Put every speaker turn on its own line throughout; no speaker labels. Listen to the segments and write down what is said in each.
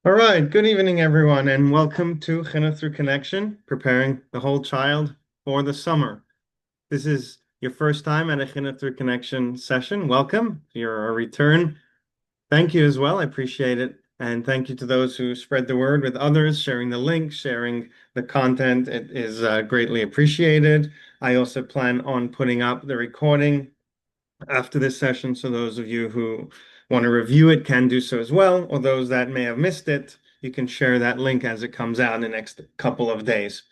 All right, good evening, everyone, and welcome to Chinuch Through Connection, preparing the whole child for the summer. This is your first time at a Chinuch Through Connection session. Welcome. If you're a return, thank you as well. I appreciate it. And thank you to those who spread the word with others, sharing the link, sharing the content. It is greatly appreciated. I also plan on putting up the recording after this session, so those of you who want to review it can do so as well, or those that may have missed it, you can share that link as it comes out in the next couple of days.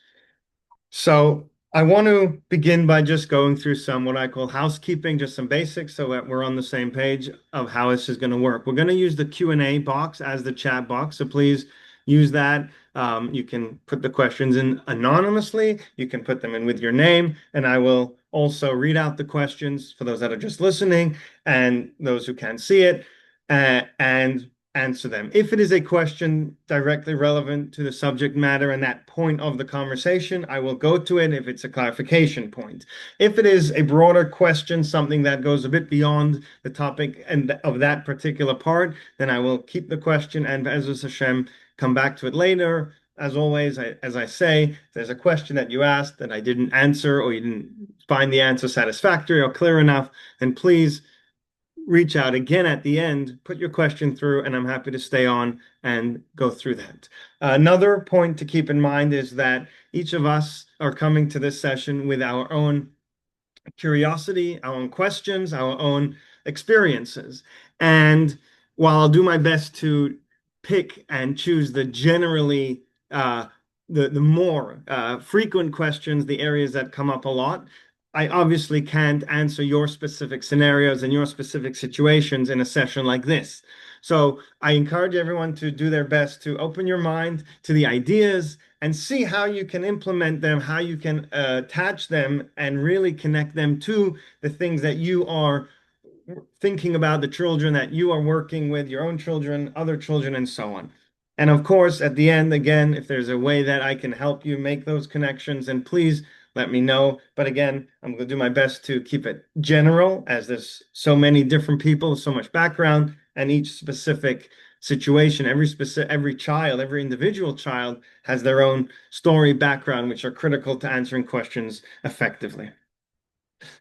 So I want to begin by just going through some what I call housekeeping, just some basics so that we're on the same page of how this is going to work. We're going to use the Q&A box as the chat box, so please use that. You can put the questions in anonymously. You can put them in with your name, and I will also read out the questions for those that are just listening and those who can't see it, and answer them. If it is a question directly relevant to the subject matter and that point of the conversation, I will go to it if it's a clarification point. If it is a broader question, something that goes a bit beyond the topic and of that particular part, then I will keep the question and Be'ezus Hashem come back to it later. As always, as I say, if there's a question that you asked that I didn't answer or you didn't find the answer satisfactory or clear enough, then please reach out again at the end, put your question through, and I'm happy to stay on and go through that. Another point to keep in mind is that each of us are coming to this session with our own curiosity, our own questions, our own experiences. And while I'll do my best to pick and choose the generally the more frequent questions, the areas that come up a lot, I obviously can't answer your specific scenarios and your specific situations in a session like this. So I encourage everyone to do their best to open your mind to the ideas and see how you can implement them, how you can attach them and really connect them to the things that you are thinking about, the children that you are working with, your own children, other children, and so on. And of course, at the end, again, if there's a way that I can help you make those connections, then please let me know. But again, I'm going to do my best to keep it general as there's so many different people, so much background, and each specific situation, every child, every individual child has their own story background, which are critical to answering questions effectively.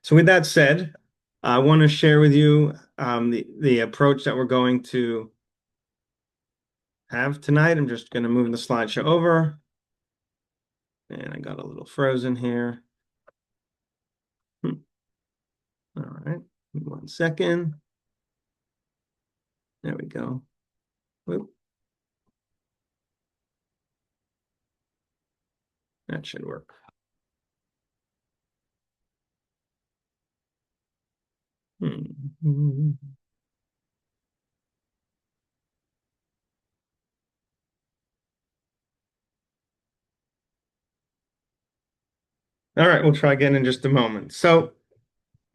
So with that said, I want to share with you the approach that we're going to have tonight. I'm just going to move the slideshow over. And I got a little frozen here. All right, 1 second. There we go. Whoop. That should work. All right, we'll try again in just a moment. So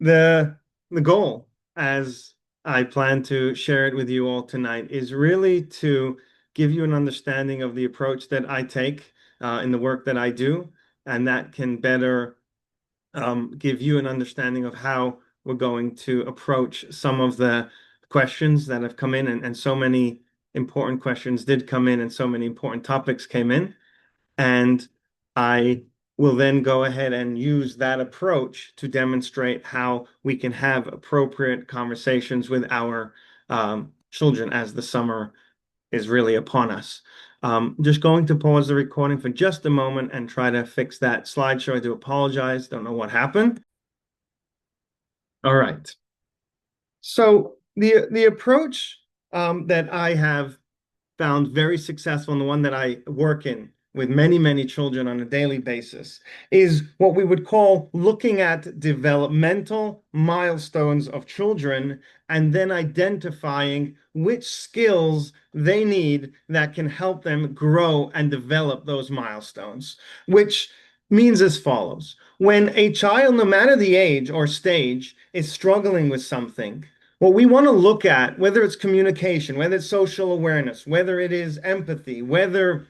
the goal, as I plan to share it with you all tonight, is really to give you an understanding of the approach that I take in the work that I do, and that can better give you an understanding of how we're going to approach some of the questions that have come in, and so many important questions did come in, and so many important topics came in. And I will then go ahead and use that approach to demonstrate how we can have appropriate conversations with our children as the summer is really upon us. Just going to pause the recording for just a moment and try to fix that slideshow. I do apologize. Don't know what happened. All right. So the approach that I have found very successful, and the one that I work in with many, many children on a daily basis, is what we would call looking at developmental milestones of children and then identifying which skills they need that can help them grow and develop those milestones, which means as follows. When a child, no matter the age or stage, is struggling with something, what we want to look at, whether it's communication, whether it's social awareness, whether it is empathy, whether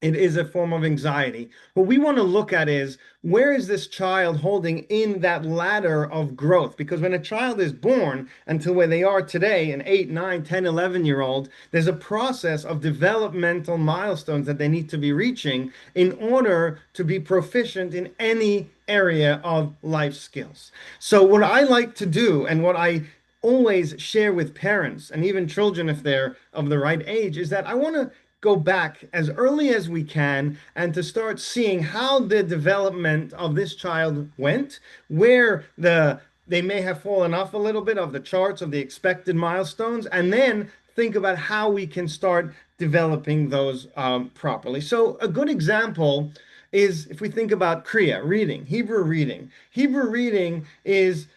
It is a form of anxiety. What we want to look at is where is this child holding in that ladder of growth? Because when a child is born until where they are today, an 8, 9, 10, 11-year-old, there's a process of developmental milestones that they need to be reaching in order to be proficient in any area of life skills. So what I like to do and what I always share with parents and even children if they're of the right age is that I want to go back as early as we can and to start seeing how the development of this child went, where they may have fallen off a little bit of the charts of the expected milestones, and then think about how we can start developing those properly. So a good example is if we think about Kriya, reading, Hebrew reading. Hebrew reading is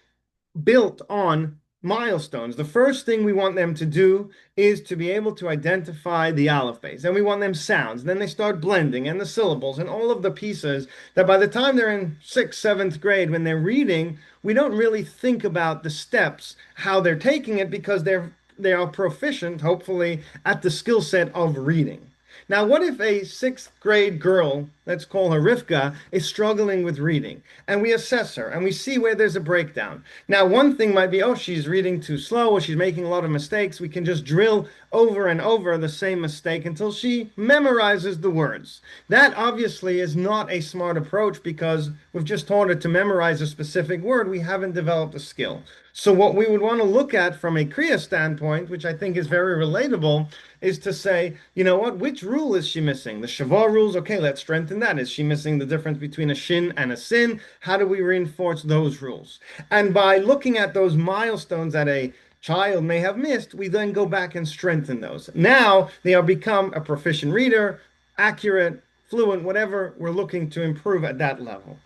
built on milestones. The first thing we want them to do is to be able to identify the alphabets. Then we want them sounds. Then they start blending and the syllables and all of the pieces that by the time they're in sixth, seventh grade, when they're reading, we don't really think about the steps, how they're taking it because they are proficient, hopefully, at the skill set of reading. Now, what if a sixth grade girl, let's call her Rivka, is struggling with reading and we assess her and we see where there's a breakdown? Now, one thing might be, oh, she's reading too slow or she's making a lot of mistakes. We can just drill over and over the same mistake until she memorizes the words. That obviously is not a smart approach because we've just taught her to memorize a specific word. We haven't developed a skill. So what we would want to look at from a Kriya standpoint, which I think is very relatable, is to say, you know what, which rule is she missing? The Shavah rules, okay, let's strengthen that. Is she missing the difference between a shin and a sin? How do we reinforce those rules? And by looking at those milestones that a child may have missed, we then go back and strengthen those. Now they are become a proficient reader, accurate, fluent, whatever we're looking to improve at that level.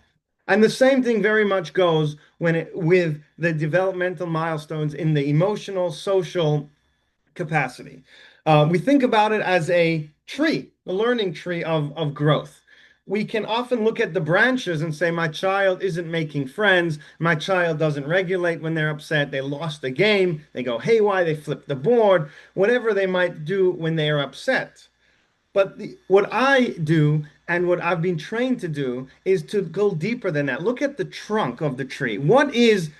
And the same thing very much goes with the developmental milestones in the emotional, social capacity. We think about it as a tree, the learning tree of growth. We can often look at the branches and say, my child isn't making friends. My child doesn't regulate when they're upset. They lost a game. They go haywire. They flip the board, whatever they might do when they are upset. But what I do and what I've been trained to do is to go deeper than that. Look at the trunk of the tree. What is,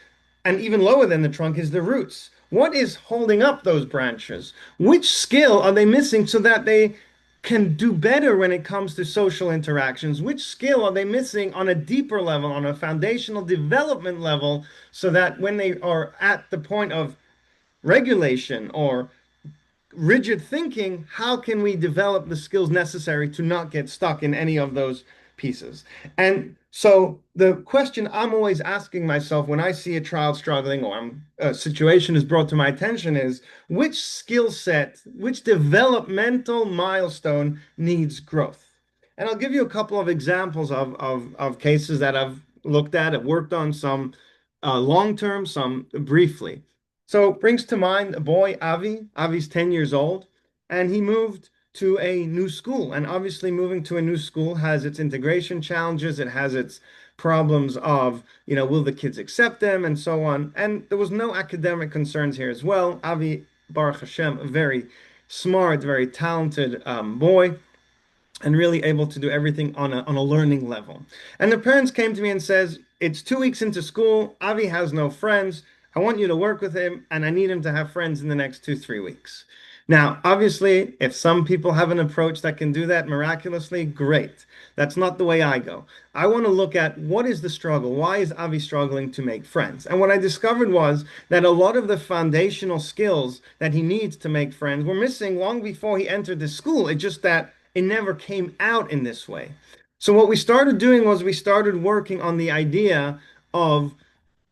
and even lower than the trunk, is the roots. What is holding up those branches? Which skill are they missing so that they can do better when it comes to social interactions? Which skill are they missing on a deeper level, on a foundational development level, so that when they are at the point of regulation or rigid thinking, how can we develop the skills necessary to not get stuck in any of those pieces? And so the question I'm always asking myself when I see a child struggling or a situation is brought to my attention is which skill set, which developmental milestone needs growth? And I'll give you a couple of examples of cases that I've looked at, have worked on, some long term, some briefly. So it brings to mind a boy, Avi. Avi's 10 years old, and he moved to a new school. And obviously, moving to a new school has its integration challenges. It has its problems of, will the kids accept them and so on. And there was no academic concerns here as well. Avi, Baruch Hashem, a very smart, very talented boy, and really able to do everything on a learning level. And the parents came to me and says, it's 2 weeks into school. Avi has no friends. I want you to work with him, and I need him to have friends in the next 2, 3 weeks. Now, obviously, if some people have an approach that can do that miraculously, great. That's not the way I go. I want to look at what is the struggle? Why is Avi struggling to make friends? And what I discovered was that a lot of the foundational skills that he needs to make friends were missing long before he entered the school. It's just that it never came out in this way. So what we started doing was we started working on the idea of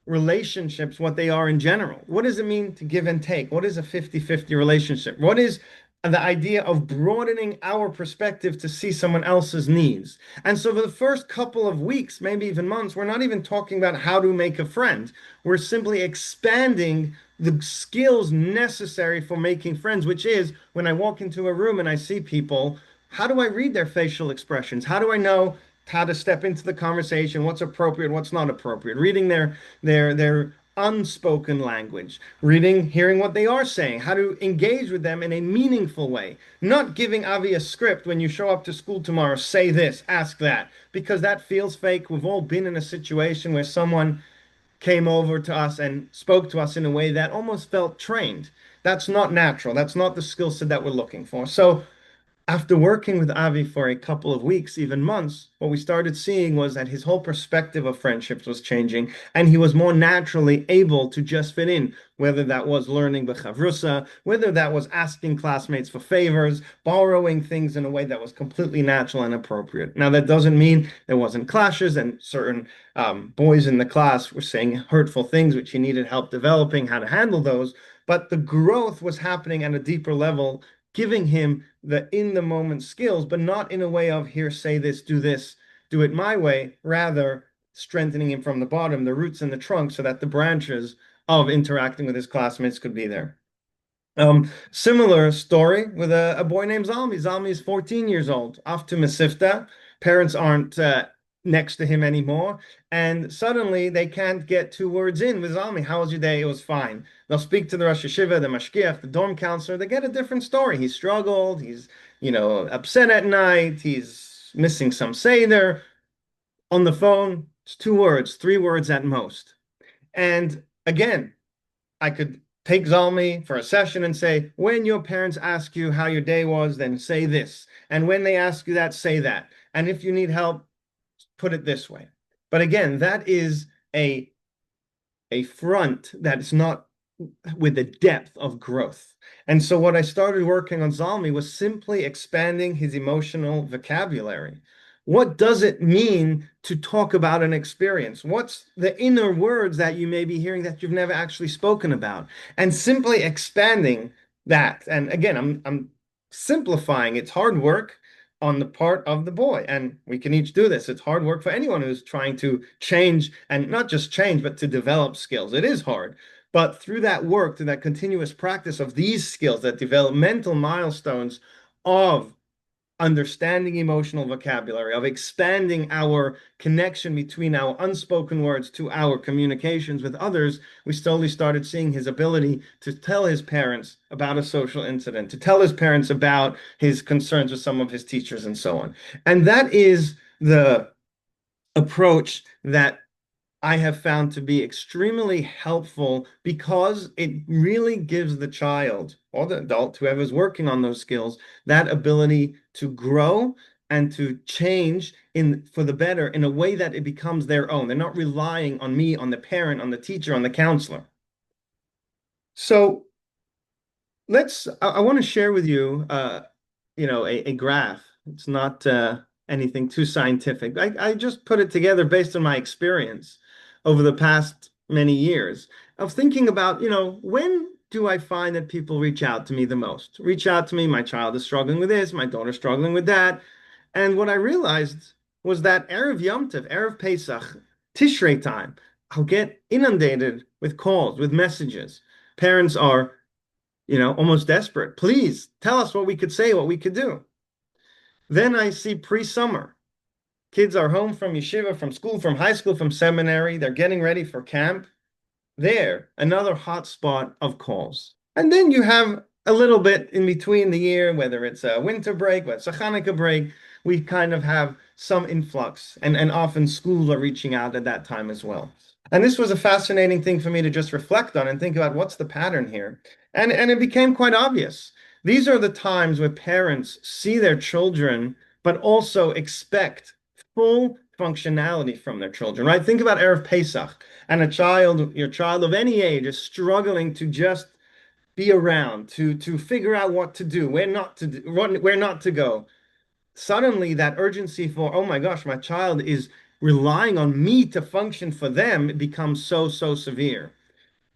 relationships, what they are in general. What does it mean to give and take? What is a 50-50 relationship? What is the idea of broadening our perspective to see someone else's needs? And so for the first couple of weeks, maybe even months, we're not even talking about how to make a friend. We're simply expanding the skills necessary for making friends, which is when I walk into a room and I see people, how do I read their facial expressions? How do I know how to step into the conversation, what's appropriate, what's not appropriate, reading their unspoken language, reading, hearing what they are saying, how to engage with them in a meaningful way, not giving Avi a script when you show up to school tomorrow, say this, ask that, because that feels fake. We've all been in a situation where someone came over to us and spoke to us in a way that almost felt trained. That's not natural. That's not the skill set that we're looking for. So after working with Avi for a couple of weeks, even months, what we started seeing was that his whole perspective of friendships was changing, and he was more naturally able to just fit in, whether that was learning b'chavrusa, whether that was asking classmates for favors, borrowing things in a way that was completely natural and appropriate. Now, that doesn't mean there wasn't clashes, and certain boys in the class were saying hurtful things, which he needed help developing how to handle those. But the growth was happening at a deeper level, giving him the in the moment skills, but not in a way of here, say this, do it my way, rather strengthening him from the bottom, the roots and the trunk, so that the branches of interacting with his classmates could be there. Similar story with a boy named Zalmi. Zalmi is 14 years old, off to Mesivta. Parents aren't next to him anymore. And suddenly they can't get two words in with Zalmi. How was your day? It was fine. They'll speak to the Rosh Hashiva, the Mashgiach, the dorm counselor. They get a different story. He struggled. He's, upset at night. He's missing some Seder. On the phone, it's two words, three words at most. And again, I could take Zalmi for a session and say, when your parents ask you how your day was, then say this. And when they ask you that, say that. And if you need help, put it this way. But again, that is a front that is not with the depth of growth. And so what I started working on Zalmi was simply expanding his emotional vocabulary. What does it mean to talk about an experience? What's the inner words that you may be hearing that you've never actually spoken about? And simply expanding that. And again, I'm simplifying. It's hard work on the part of the boy. And we can each do this. It's hard work for anyone who's trying to change, and not just change, but to develop skills. It is hard. But through that work, through that continuous practice of these skills, that developmental milestones of understanding emotional vocabulary, of expanding our connection between our unspoken words to our communications with others, we slowly started seeing his ability to tell his parents about a social incident, to tell his parents about his concerns with some of his teachers and so on. And that is the approach that I have found to be extremely helpful, because it really gives the child or the adult, whoever's working on those skills, that ability to grow and to change in for the better in a way that it becomes their own. They're not relying on me, on the parent, on the teacher, on the counselor. So I want to share with you, a graph. It's not anything too scientific. I just put it together based on my experience over the past many years of thinking about, when do I find that people reach out to me the most? Reach out to me, my child is struggling with this, my daughter's struggling with that. And what I realized was that Erev Yom Tov, Erev Pesach, Tishrei time, I'll get inundated with calls, with messages. Parents are almost desperate. Please tell us what we could say, what we could do. Then I see pre-summer. Kids are home from yeshiva, from school, from high school, from seminary. They're getting ready for camp. There, another hot spot of calls. And then you have a little bit in between the year, whether it's a winter break, whether it's a Hanukkah break, we kind of have some influx. And often schools are reaching out at that time as well. And this was a fascinating thing for me to just reflect on and think about what's the pattern here. And it became quite obvious. These are the times where parents see their children, but also expect full functionality from their children, right? Think about Erev Pesach, and your child of any age is struggling to just be around, to figure out what to do, where not to do, where not to go. Suddenly that urgency for, oh my gosh, my child is relying on me to function for them, it becomes so severe.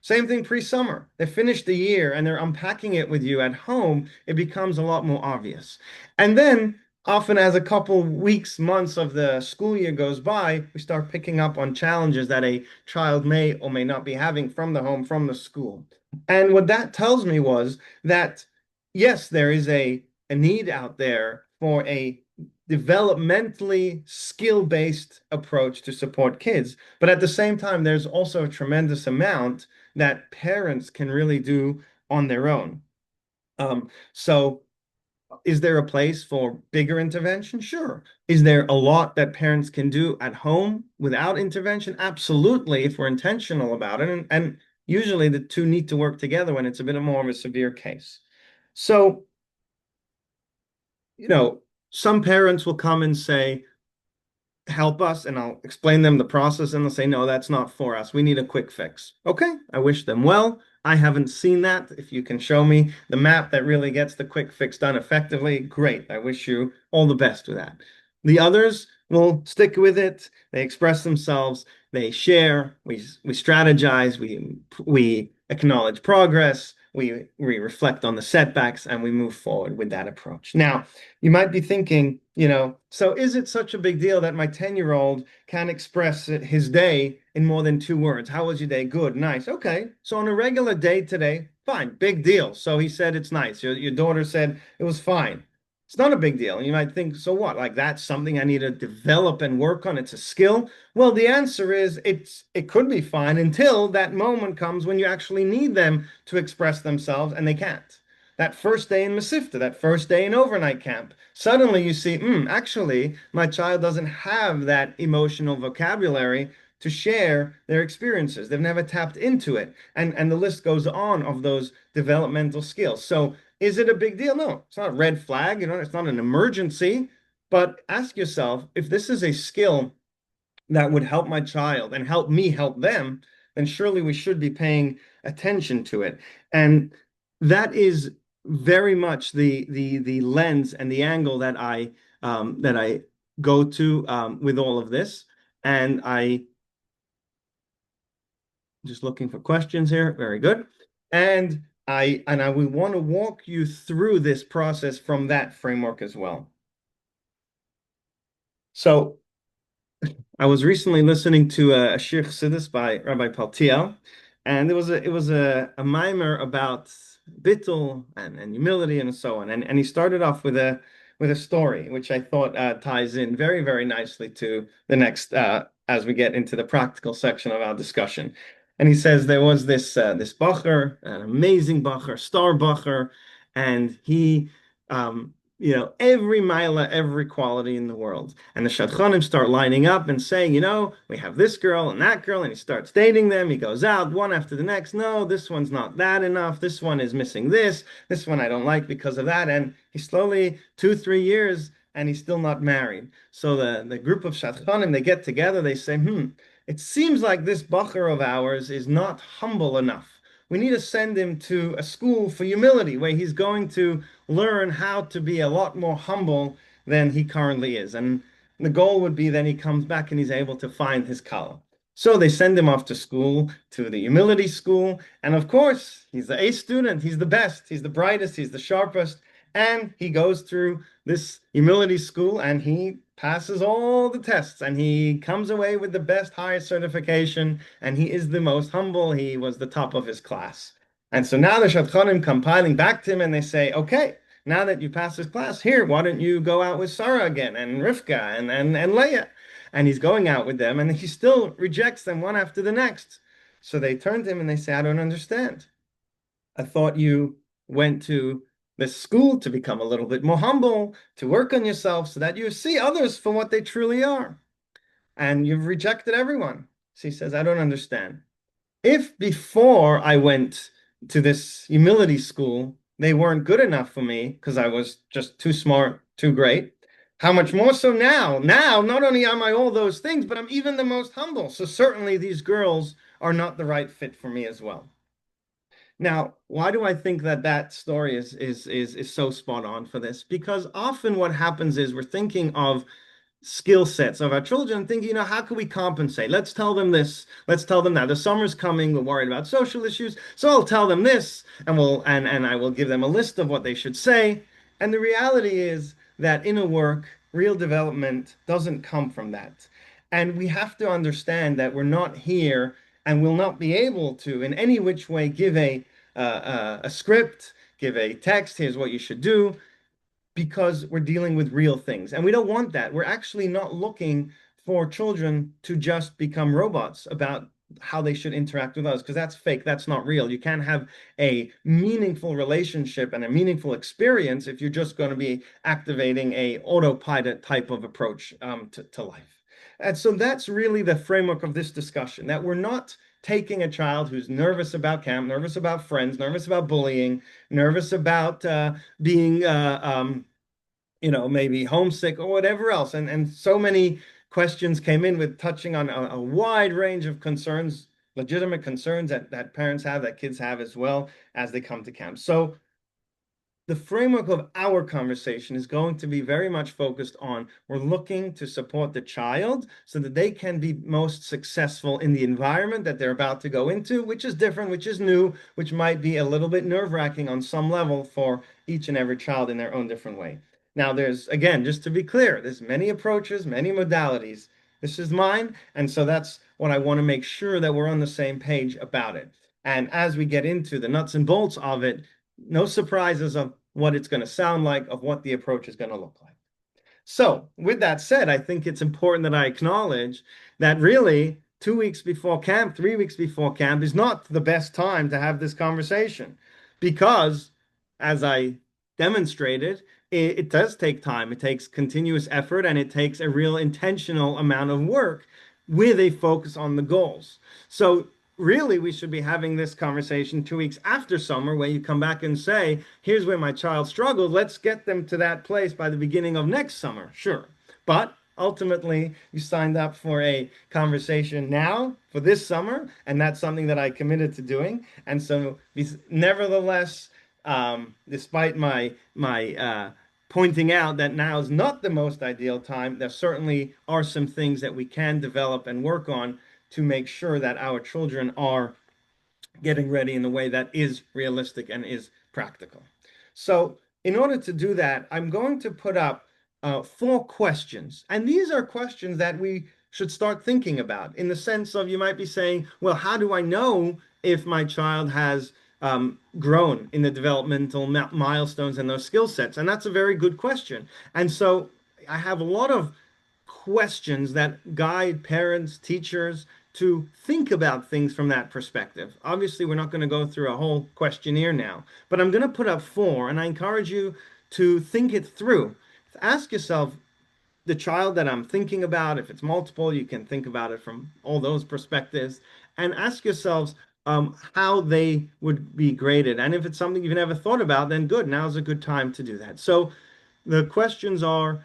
Same thing pre-summer. They finish the year and they're unpacking it with you at home. It becomes a lot more obvious. And then often as a couple weeks, months of the school year goes by, we start picking up on challenges that a child may or may not be having from the home, from the school. And what that tells me was that, yes, there is a need out there for a developmentally skill-based approach to support kids. But at the same time, there's also a tremendous amount that parents can really do on their own. So is there a place for bigger intervention? Sure. Is there a lot that parents can do at home without intervention? Absolutely, if we're intentional about it. And usually the two need to work together when it's a bit more of a severe case. So, you know, some parents will come and say, help us, and I'll explain them the process, and they'll say, no, that's not for us. We need a quick fix. Okay, I wish them well. I haven't seen that. If you can show me the map that really gets the quick fix done effectively, great. I wish you all the best with that. The others will stick with it. They express themselves. They share. We strategize. We acknowledge progress. We reflect on the setbacks, and we move forward with that approach. Now, you might be thinking, so is it such a big deal that my 10-year-old can express his day in more than 2 words? How was your day? Good, nice. Okay. So on a regular day today, fine, big deal. So he said it's nice. Your daughter said it was fine. It's not a big deal. And you might think, so what? Like that's something I need to develop and work on. It's a skill. Well, the answer is it could be fine until that moment comes when you actually need them to express themselves and they can't. That first day in Mesivta, that first day in overnight camp, suddenly you see, actually, my child doesn't have that emotional vocabulary to share their experiences. They've never tapped into it. And the list goes on of those developmental skills. So is it a big deal? No, it's not a red flag, it's not an emergency. But ask yourself, if this is a skill that would help my child and help me help them, then surely we should be paying attention to it. And that is very much the lens and the angle that I go to with all of this. And I just looking for questions here. Very good. And I will want to walk you through this process from that framework as well. So I was recently listening to a Shir Chassidus by Rabbi Paltiel, and it was a mimer about bittul and humility and so on. And he started off with a story, which I thought ties in very, very nicely to the next as we get into the practical section of our discussion. And he says there was this bacher, an amazing bacher, star bacher, and he every mila, every quality in the world. And the shadchanim start lining up and saying, we have this girl and that girl, and he starts dating them. He goes out one after the next. No, this one's not that enough. This one is missing this. This one I don't like because of that. And he slowly, 2, 3 years, and he's still not married. So the group of shadchanim, they get together, they say, it seems like this bacher of ours is not humble enough. We need to send him to a school for humility where he's going to learn how to be a lot more humble than he currently is. And the goal would be then he comes back and he's able to find his kala. So they send him off to school, to the humility school. And of course, he's the A student. He's the best. He's the brightest. He's the sharpest. And he goes through this humility school and he passes all the tests and he comes away with the best highest certification and he is the most humble. He was the top of his class. And so now the Shadchanim come piling back to him and they say, okay, now that you passed this class, here, why don't you go out with Sarah again and Rivka and Leah? And he's going out with them and he still rejects them one after the next. So they turn to him and they say, I don't understand. I thought you went to this school to become a little bit more humble, to work on yourself so that you see others for what they truly are. And you've rejected everyone. So he says, I don't understand. If before I went to this humility school, they weren't good enough for me because I was just too smart, too great, how much more so now? Now, not only am I all those things, but I'm even the most humble. So certainly these girls are not the right fit for me as well. Now, why do I think that story is so spot on for this? Because often what happens is we're thinking of skill sets of our children, thinking, how can we compensate? Let's tell them this. Let's tell them that. The summer's coming. We're worried about social issues. So I'll tell them this, and I will give them a list of what they should say. And the reality is that inner work, real development doesn't come from that. And we have to understand that we're not here and will not be able to, in any which way, give a script, give a text. Here's what you should do. because we're dealing with real things. And we don't want that. We're actually not looking for children to just become robots about how they should interact with us, because that's fake. That's not real. You can't have a meaningful relationship and a meaningful experience if you're just going to be activating a autopilot type of approach to life. And so that's really the framework of this discussion, that we're not taking a child who's nervous about camp, nervous about friends, nervous about bullying, nervous about being maybe homesick or whatever else. And so many questions came in with touching on a wide range of concerns, legitimate concerns that parents have, that kids have as well as they come to camp. So the framework of our conversation is going to be very much focused on we're looking to support the child so that they can be most successful in the environment that they're about to go into, which is different, which is new, which might be a little bit nerve-wracking on some level for each and every child in their own different way. Now, there's, again, just to be clear, there's many approaches, many modalities. This is mine, and so that's what I want to make sure that we're on the same page about it. And as we get into the nuts and bolts of it, no surprises of what it's going to sound like, of what the approach is going to look like. So, with that said, I think it's important that I acknowledge that really 2 weeks before camp, 3 weeks before camp is not the best time to have this conversation because, as I demonstrated, it does take time. It takes continuous effort and it takes a real intentional amount of work with a focus on the goals. So, really, we should be having this conversation 2 weeks after summer where you come back and say, here's where my child struggled. Let's get them to that place by the beginning of next summer. Sure. But ultimately, you signed up for a conversation now for this summer, and that's something that I committed to doing. And so, nevertheless, despite my pointing out that now is not the most ideal time, there certainly are some things that we can develop and work on to make sure that our children are getting ready in a way that is realistic and is practical. So, in order to do that, I'm going to put up 4 questions. And these are questions that we should start thinking about in the sense of you might be saying, well, how do I know if my child has grown in the developmental milestones and those skill sets? And that's a very good question. And so I have a lot of questions that guide parents, teachers to think about things from that perspective. Obviously, we're not going to go through a whole questionnaire now, but I'm going to put up 4, and I encourage you to think it through. Ask yourself, the child that I'm thinking about, if it's multiple, you can think about it from all those perspectives, and ask yourselves how they would be graded. And if it's something you've never thought about, then good, now's a good time to do that. So the questions are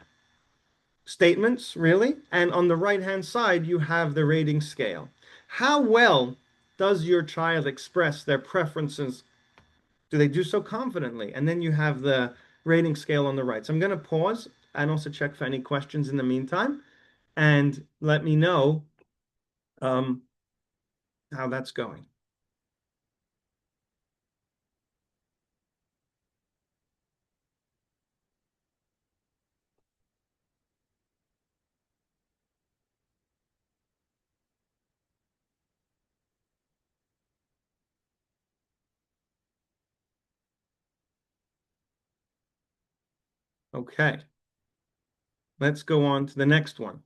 statements, really. And on the right-hand side, you have the rating scale. How well does your child express their preferences? Do they do so confidently? And then you have the rating scale on the right. So I'm going to pause and also check for any questions in the meantime and let me know how that's going. Okay, let's go on to the next one.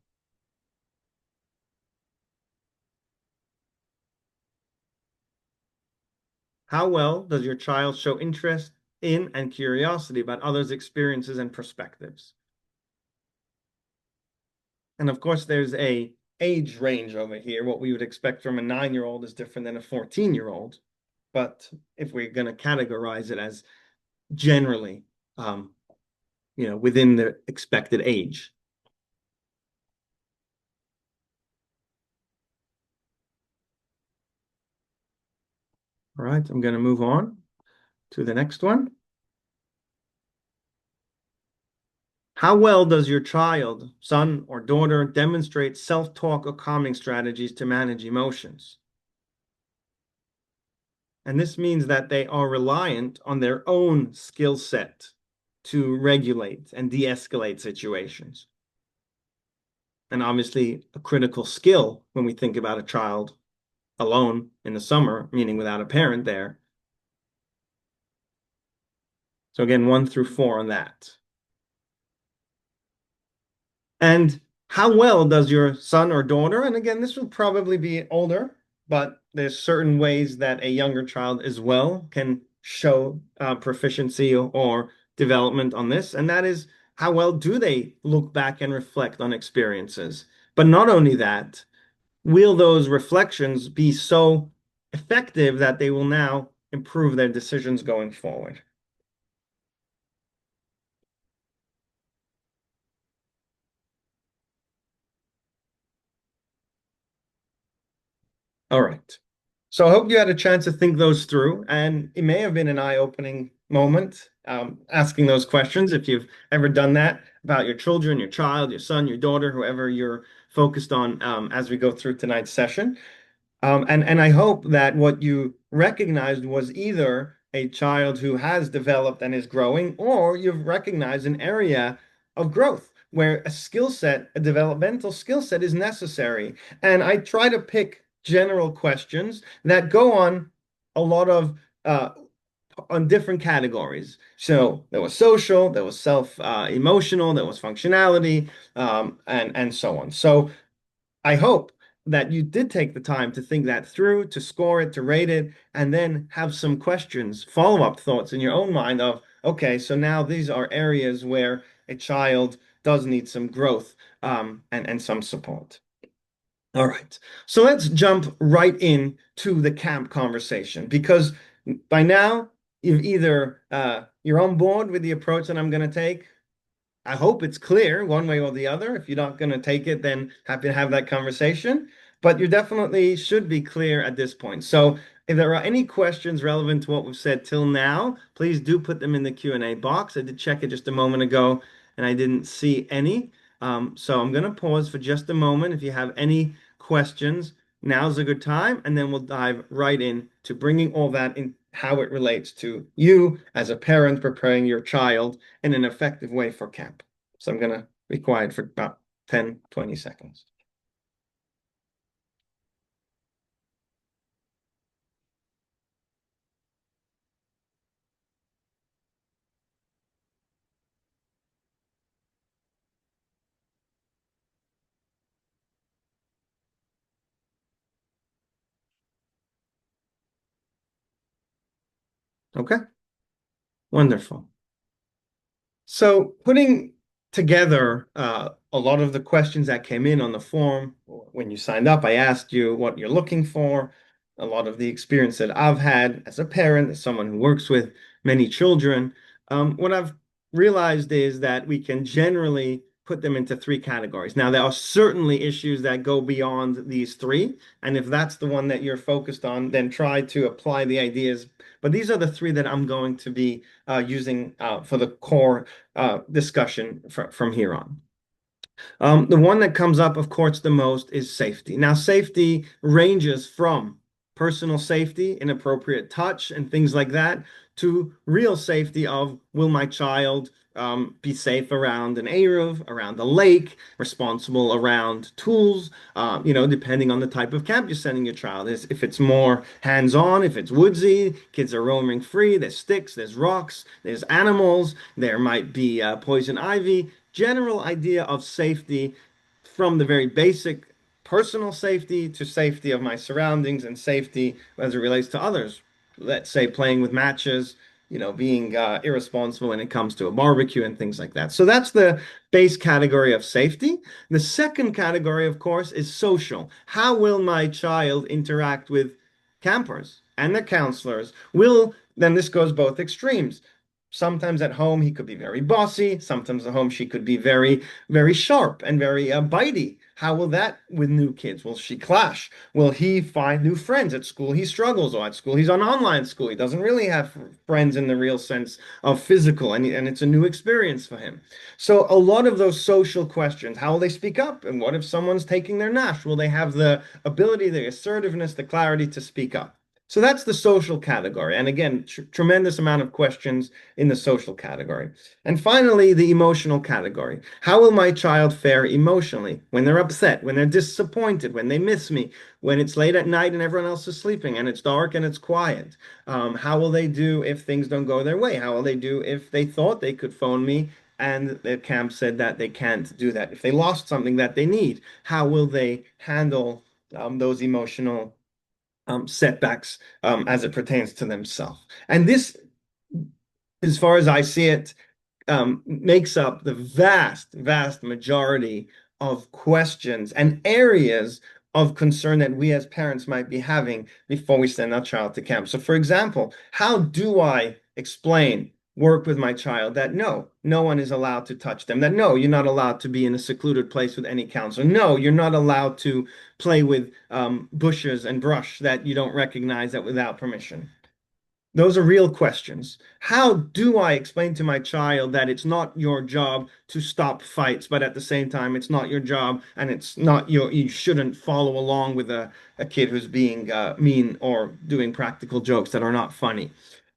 How well does your child show interest in and curiosity about others' experiences and perspectives? And of course, there's a age range over here. What we would expect from a 9-year-old is different than a 14-year-old. But if we're going to categorize it as generally, within the expected age. All right, I'm going to move on to the next one. How well does your child, son or daughter, demonstrate self-talk or calming strategies to manage emotions? And this means that they are reliant on their own skill set to regulate and de-escalate situations. And obviously, a critical skill when we think about a child alone in the summer, meaning without a parent there. So again, 1 through 4 on that. And how well does your son or daughter, and again, this will probably be older, but there's certain ways that a younger child as well can show proficiency or development on this, and that is how well do they look back and reflect on experiences. But not only that, will those reflections be so effective that they will now improve their decisions going forward? All right. So I hope you had a chance to think those through, and it may have been an eye-opening moment asking those questions if you've ever done that about your children, your child, your son, your daughter, whoever you're focused on as we go through tonight's session. And I hope that what you recognized was either a child who has developed and is growing, or you've recognized an area of growth where a skill set, a developmental skill set is necessary. And I try to pick general questions that go on a lot of on different categories. So there was social, there was self emotional, there was functionality, and so on. So I hope that you did take the time to think that through, to score it, to rate it, and then have some questions, follow-up thoughts in your own mind of, okay, so now these are areas where a child does need some growth and some support. All right. So let's jump right in to the camp conversation because by now you've either you're on board with the approach that I'm going to take. I hope it's clear one way or the other. If you're not going to take it, then happy to have that conversation. But you definitely should be clear at this point. So if there are any questions relevant to what we've said till now, please do put them in the Q&A box. I did check it just a moment ago and I didn't see any. So I'm going to pause for just a moment. If you have any questions, now's a good time. And then we'll dive right in to bringing all that in, how it relates to you as a parent preparing your child in an effective way for camp. So I'm going to be quiet for about 10, 20 seconds. Okay, wonderful. So putting together a lot of the questions that came in on the form when you signed up, I asked you what you're looking for, a lot of the experience that I've had as a parent, as someone who works with many children. What I've realized is that we can generally put them into three categories. Now, there are certainly issues that go beyond these three, and if that's the one that you're focused on, then try to apply the ideas. But these are the three that I'm going to be using for the core discussion from here on. The one that comes up, of course, the most is safety. Now, safety ranges from personal safety, inappropriate touch, and things like that, to real safety of will my child be safe around an Eruv, around the lake, responsible around tools, depending on the type of camp you're sending your child. If it's more hands-on, if it's woodsy, kids are roaming free, there's sticks, there's rocks, there's animals, there might be poison ivy. General idea of safety from the very basic personal safety to safety of my surroundings and safety as it relates to others. Let's say playing with matches, being irresponsible when it comes to a barbecue and things like that. So that's the base category of safety. The second category, of course, is social. How will my child interact with campers and their counselors? Then this goes both extremes. Sometimes at home he could be very bossy. Sometimes at home she could be very, very sharp and very bitey. How will that with new kids? Will she clash? Will he find new friends at school? He struggles, or at school he's on online school. He doesn't really have friends in the real sense of physical, and it's a new experience for him. So a lot of those social questions: how will they speak up? And what if someone's taking their nash? Will they have the ability, the assertiveness, the clarity to speak up? So that's the social category. And again, tremendous amount of questions in the social category. And finally, the emotional category. How will my child fare emotionally when they're upset, when they're disappointed, when they miss me, when it's late at night and everyone else is sleeping and it's dark and it's quiet? How will they do if things don't go their way? How will they do if they thought they could phone me and the camp said that they can't do that. If they lost something that they need, how will they handle those emotional setbacks as it pertains to themselves? And this, as far as I see it, makes up the vast, vast majority of questions and areas of concern that we as parents might be having before we send our child to camp. So, for example, how do I explain, work with my child that no one is allowed to touch them, that no, you're not allowed to be in a secluded place with any counselor, no, you're not allowed to play with bushes and brush that you don't recognize that without permission? Those are real questions. How do I explain to my child that it's not your job to stop fights, but at the same time, it's not your job and it's not you shouldn't follow along with a kid who's being mean or doing practical jokes that are not funny?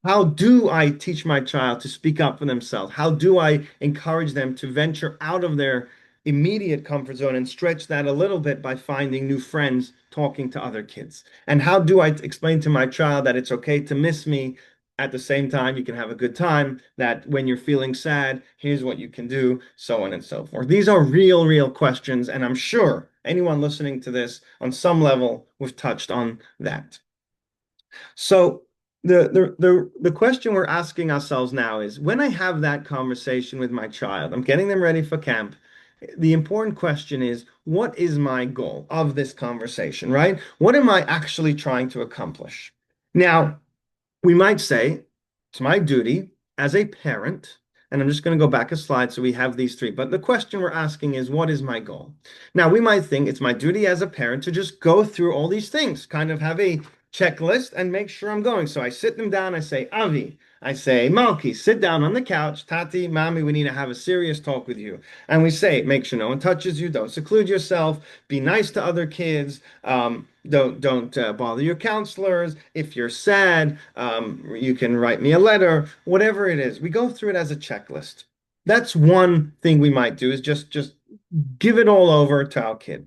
How do I teach my child to speak up for themselves? How do I encourage them to venture out of their immediate comfort zone and stretch that a little bit by finding new friends, talking to other kids? And how do I explain to my child that it's okay to miss me? At the same time, you can have a good time, that when you're feeling sad, here's what you can do, so on and so forth. These are real, real questions, and I'm sure anyone listening to this on some level, we've touched on that. So the question we're asking ourselves now is, when I have that conversation with my child, I'm getting them ready for camp. The important question is, what is my goal of this conversation, right? What am I actually trying to accomplish? Now, we might say it's my duty as a parent, and I'm just going to go back a slide so we have these three. But the question we're asking is, what is my goal? Now, we might think it's my duty as a parent to just go through all these things, kind of have a checklist and make sure I'm going. So I sit them down, I say, Avi, I say, Malki, sit down on the couch. Tati, Mommy, we need to have a serious talk with you. And we say, make sure no one touches you. Don't seclude yourself. Be nice to other kids. Don't bother your counselors. If you're sad, you can write me a letter. Whatever it is, we go through it as a checklist. That's one thing we might do, is just give it all over to our kid.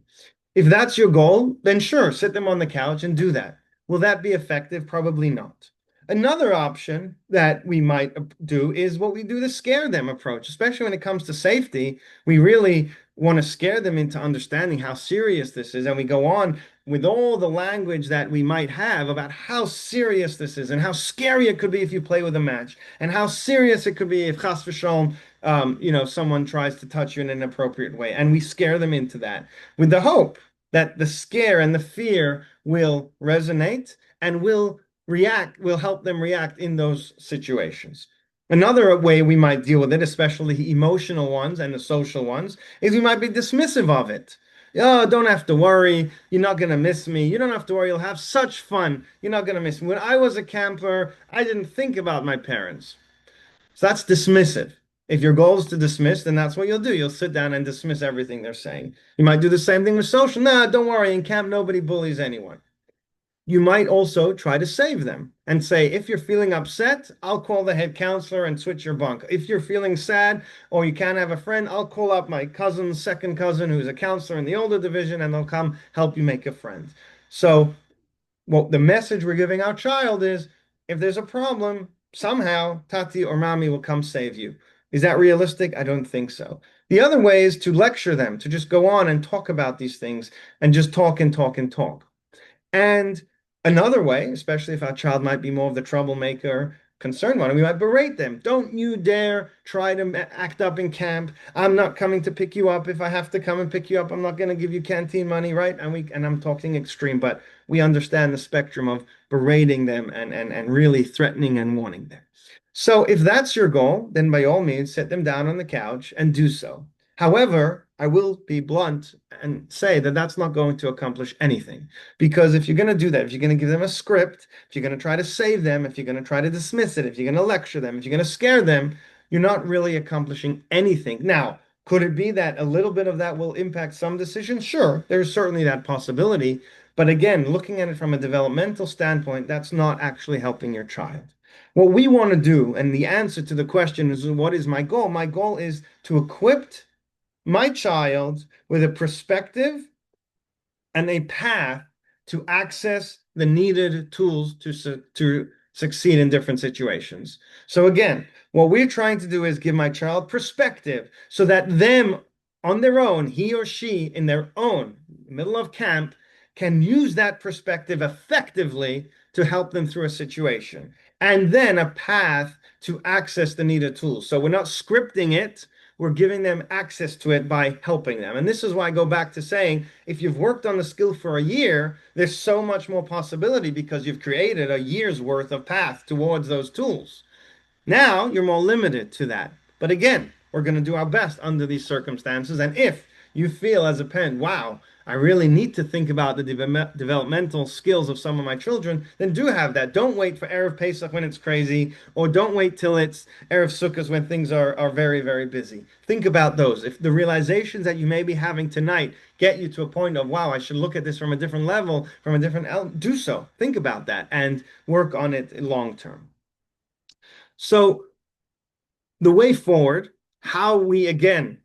If that's your goal, then sure, sit them on the couch and do that. Will that be effective? Probably not. Another option that we might do is what we do, the scare them approach, especially when it comes to safety. We really want to scare them into understanding how serious this is. And we go on with all the language that we might have about how serious this is and how scary it could be if you play with a match, and how serious it could be if chas v'shalom, someone tries to touch you in an inappropriate way. And we scare them into that with the hope that the scare and the fear will resonate and will help them react in those situations. Another way we might deal with it, especially the emotional ones and the social ones, is we might be dismissive of it. Oh, don't have to worry. You're not going to miss me. You don't have to worry. You'll have such fun. You're not going to miss me. When I was a camper, I didn't think about my parents. So that's dismissive. If your goal is to dismiss, then that's what you'll do. You'll sit down and dismiss everything they're saying. You might do the same thing with social. Nah, don't worry. In camp, nobody bullies anyone. You might also try to save them and say, if you're feeling upset, I'll call the head counselor and switch your bunk. If you're feeling sad or you can't have a friend, I'll call up my cousin's second cousin who's a counselor in the older division, and they'll come help you make a friend. So what the message we're giving our child is, if there's a problem, somehow Tati or Mommy will come save you. Is that realistic? I don't think so. The other way is to lecture them, to just go on and talk about these things and just talk and talk and talk. And another way, especially if our child might be more of the troublemaker, concerned one, we might berate them. Don't you dare try to act up in camp. I'm not coming to pick you up. If I have to come and pick you up, I'm not going to give you canteen money, right? And I'm talking extreme, but we understand the spectrum of berating them and really threatening and warning them. So if that's your goal, then by all means, sit them down on the couch and do so. However, I will be blunt and say that that's not going to accomplish anything. Because if you're going to do that, if you're going to give them a script, if you're going to try to save them, if you're going to try to dismiss it, if you're going to lecture them, if you're going to scare them, you're not really accomplishing anything. Now, could it be that a little bit of that will impact some decisions? Sure, there's certainly that possibility. But again, looking at it from a developmental standpoint, that's not actually helping your child. What we want to do, and the answer to the question is, what is my goal? My goal is to equip my child with a perspective and a path to access the needed tools to succeed in different situations. So again, what we're trying to do is give my child perspective so that them on their own, he or she in their own middle of camp, can use that perspective effectively to help them through a situation. And then a path to access the needed tools. So we're not scripting it, we're giving them access to it by helping them. And this is why I go back to saying, if you've worked on the skill for a year, there's so much more possibility because you've created a year's worth of path towards those tools. Now you're more limited to that. But again, we're going to do our best under these circumstances. And if you feel as a parent, wow, I really need to think about the developmental skills of some of my children, then do have that. Don't wait for Erev Pesach when it's crazy, or don't wait till it's Erev Sukkot when things are very, very busy. Think about those. If the realizations that you may be having tonight get you to a point of, wow, I should look at this from a different level, from a different, do so. Think about that and work on it long term. So the way forward, how we again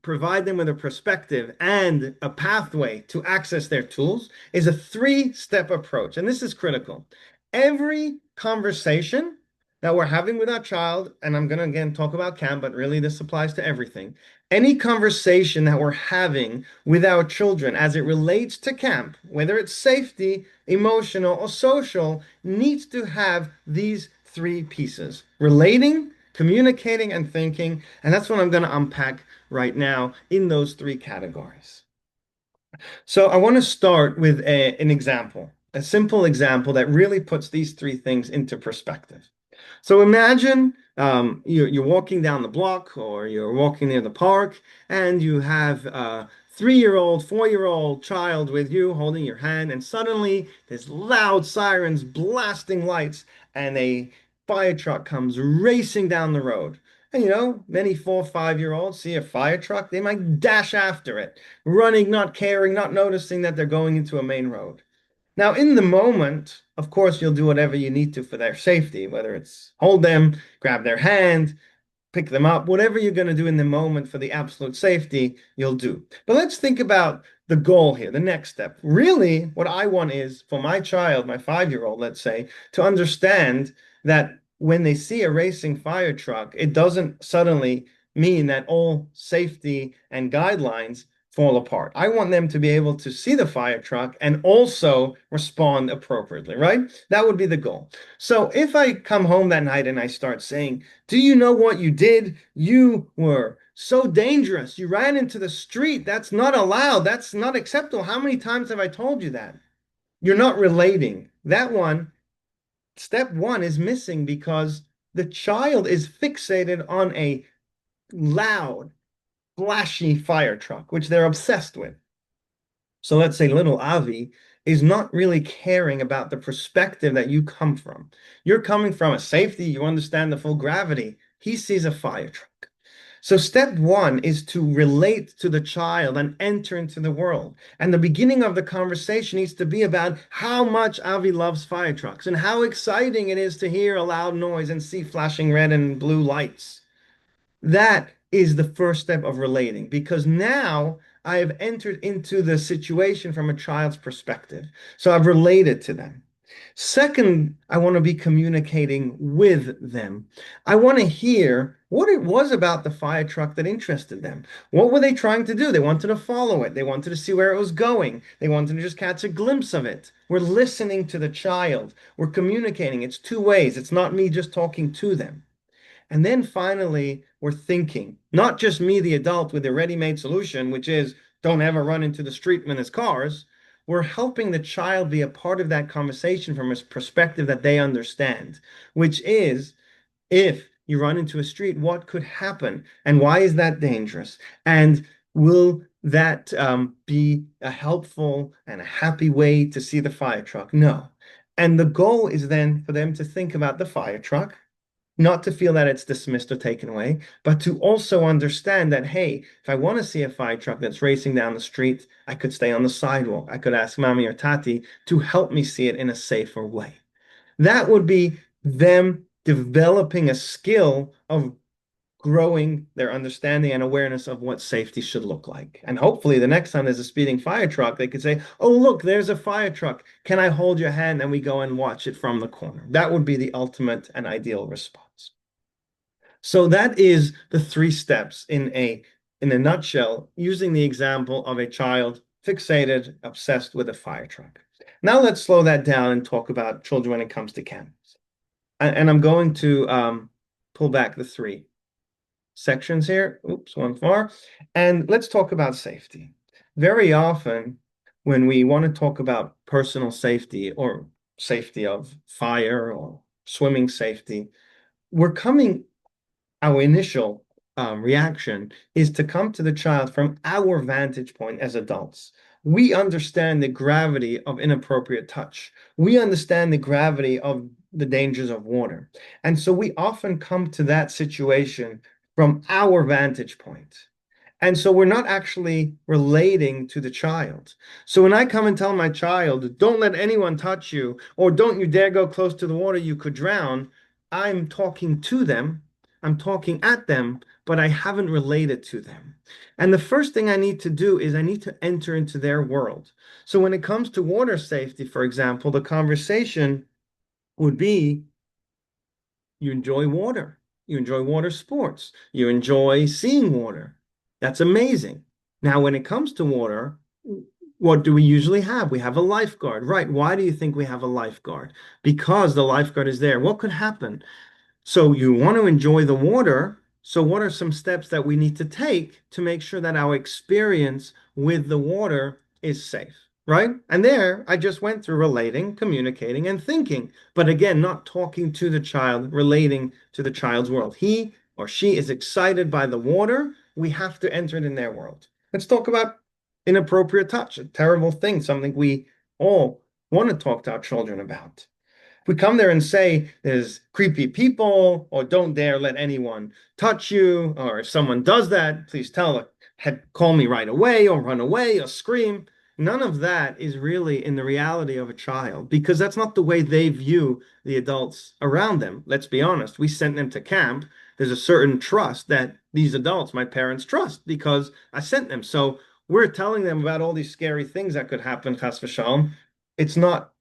provide them with a perspective and a pathway to access their tools is a three-step approach. And this is critical. Every conversation that we're having with our child, and I'm going to again talk about camp, but really this applies to everything. Any conversation that we're having with our children as it relates to camp, whether it's safety, emotional, or social, needs to have these three pieces: relating, communicating, and thinking. And that's what I'm going to unpack right now in those three categories. So I want to start with an example, a simple example that really puts these three things into perspective. So imagine you're walking down the block or you're walking near the park and you have a 3-year-old, 4-year-old child with you holding your hand, and suddenly there's loud sirens, blasting lights, and a fire truck comes racing down the road. And many 4, 5-year-olds see a fire truck, they might dash after it, running, not caring, not noticing that they're going into a main road. Now, in the moment, of course, you'll do whatever you need to for their safety, whether it's hold them, grab their hand, pick them up, whatever you're going to do in the moment for the absolute safety, you'll do. But let's think about the goal here, the next step. Really, what I want is for my child, my 5-year-old, let's say, to understand that when they see a racing fire truck, it doesn't suddenly mean that all safety and guidelines fall apart. I want them to be able to see the fire truck and also respond appropriately, right? That would be the goal. So if I come home that night and I start saying, do you know what you did? You were so dangerous. You ran into the street. That's not allowed. That's not acceptable. How many times have I told you that? You're not relating. That one, step one is missing because the child is fixated on a loud, flashy fire truck, which they're obsessed with. So let's say little Avi is not really caring about the perspective that you come from. You're coming from a safety, you understand the full gravity. He sees a fire truck. So step one is to relate to the child and enter into the world. And the beginning of the conversation needs to be about how much Avi loves fire trucks and how exciting it is to hear a loud noise and see flashing red and blue lights. That is the first step of relating, because now I have entered into the situation from a child's perspective. So I've related to them. Second, I want to be communicating with them. I want to hear what it was about the fire truck that interested them. What were they trying to do? They wanted to follow it. They wanted to see where it was going. They wanted to just catch a glimpse of it. We're listening to the child. We're communicating. It's two ways. It's not me just talking to them. And then finally, we're thinking, not just me, the adult, with a ready-made solution, which is don't ever run into the street when there's cars. We're helping the child be a part of that conversation from a perspective that they understand, which is if you run into a street, what could happen? And why is that dangerous? And will that be a helpful and a happy way to see the fire truck? No. And the goal is then for them to think about the fire truck, not to feel that it's dismissed or taken away, but to also understand that, hey, if I want to see a fire truck that's racing down the street, I could stay on the sidewalk. I could ask mommy or tati to help me see it in a safer way. That would be them developing a skill of growing their understanding and awareness of what safety should look like. And hopefully the next time there's a speeding fire truck, they could say, oh, look, there's a fire truck. Can I hold your hand? And we go and watch it from the corner. That would be the ultimate and ideal response. So that is the three steps in a nutshell, using the example of a child fixated, obsessed with a fire truck. Now let's slow that down and talk about children when it comes to cameras. And I'm going to pull back the three sections here. Oops, one more. And let's talk about safety. Very often, when we want to talk about personal safety or safety of fire or swimming safety, we're coming our initial reaction is to come to the child from our vantage point as adults. We understand the gravity of inappropriate touch. We understand the gravity of the dangers of water. And so we often come to that situation from our vantage point. And so we're not actually relating to the child. So when I come and tell my child, don't let anyone touch you, or don't you dare go close to the water, you could drown, I'm talking to them, I'm talking at them, but I haven't related to them. And the first thing I need to do is I need to enter into their world. So when it comes to water safety, for example, the conversation would be, you enjoy water. You enjoy water sports. You enjoy seeing water. That's amazing. Now, when it comes to water, what do we usually have? We have a lifeguard, right? Why do you think we have a lifeguard? Because the lifeguard is there. What could happen? So you want to enjoy the water. So what are some steps that we need to take to make sure that our experience with the water is safe, right? And there I just went through relating, communicating, and thinking. But again, not talking to the child, relating to the child's world. He or she is excited by the water. We have to enter it in their world. Let's talk about inappropriate touch, a terrible thing, something we all want to talk to our children about. If we come there and say there's creepy people, or don't dare let anyone touch you, or if someone does that, please call me right away, or run away, or scream. None of that is really in the reality of a child, because that's not the way they view the adults around them. Let's be honest. We sent them to camp. There's a certain trust that these adults, my parents, trust because I sent them. So we're telling them about all these scary things that could happen, chas v'shalom. It's not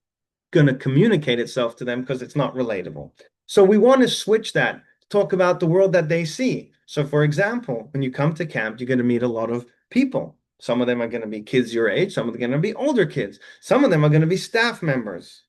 going to communicate itself to them because it's not relatable. So we want to switch that, talk about the world that they see. So for example, when you come to camp, you're going to meet a lot of people. Some of them are going to be kids your age, some of them are going to be older kids, some of them are going to be staff members.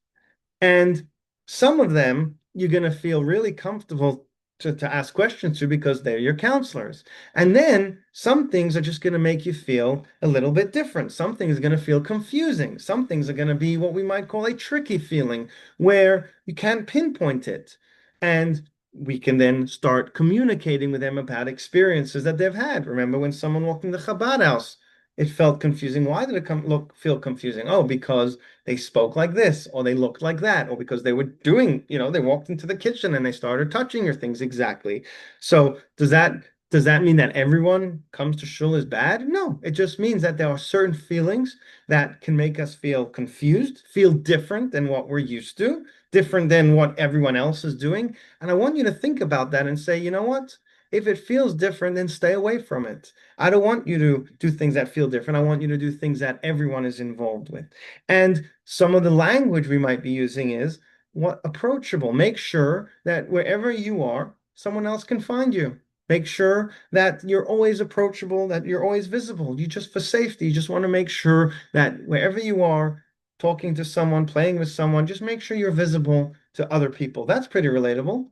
And some of them you're going to feel really comfortable to ask questions to because they're your counselors. And then some things are just going to make you feel a little bit different. Some things are going to feel confusing. Some things are going to be what we might call a tricky feeling where you can't pinpoint it. And we can then start communicating with them about experiences that they've had. Remember when someone walked in the Chabad house, it felt confusing. Why did it feel confusing? Oh, because they spoke like this, or they looked like that, or because they were doing, they walked into the kitchen and they started touching your things exactly. So does that mean that everyone comes to shul is bad? No, it just means that there are certain feelings that can make us feel confused, feel different than what we're used to, different than what everyone else is doing. And I want you to think about that and say, you know what? If it feels different, then stay away from it. I don't want you to do things that feel different. I want you to do things that everyone is involved with. And some of the language we might be using is what approachable. Make sure that wherever you are, someone else can find you. Make sure that you're always approachable, that you're always visible. You just for safety, you just want to make sure that wherever you are, talking to someone, playing with someone, just make sure you're visible to other people. That's pretty relatable.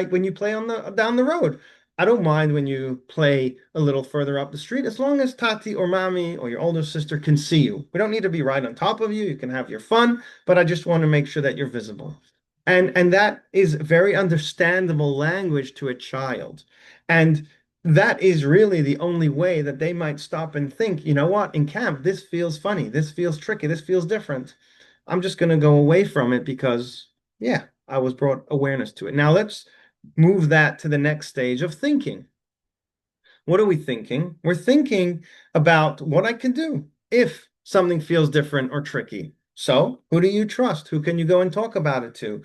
When you play on the down the road, I don't mind when you play a little further up the street, as long as Tati or Mommy or your older sister can see you. We don't need to be right on top of you. You can have your fun, but I just want to make sure that you're visible. And that is very understandable language to a child. And that is really the only way that they might stop and think, you know what, in camp, this feels funny, this feels tricky, this feels different. I'm just going to go away from it because, yeah, I was brought awareness to it. Now let's move that to the next stage of thinking. What are we thinking? We're thinking about what I can do if something feels different or tricky. So, who do you trust? Who can you go and talk about it to?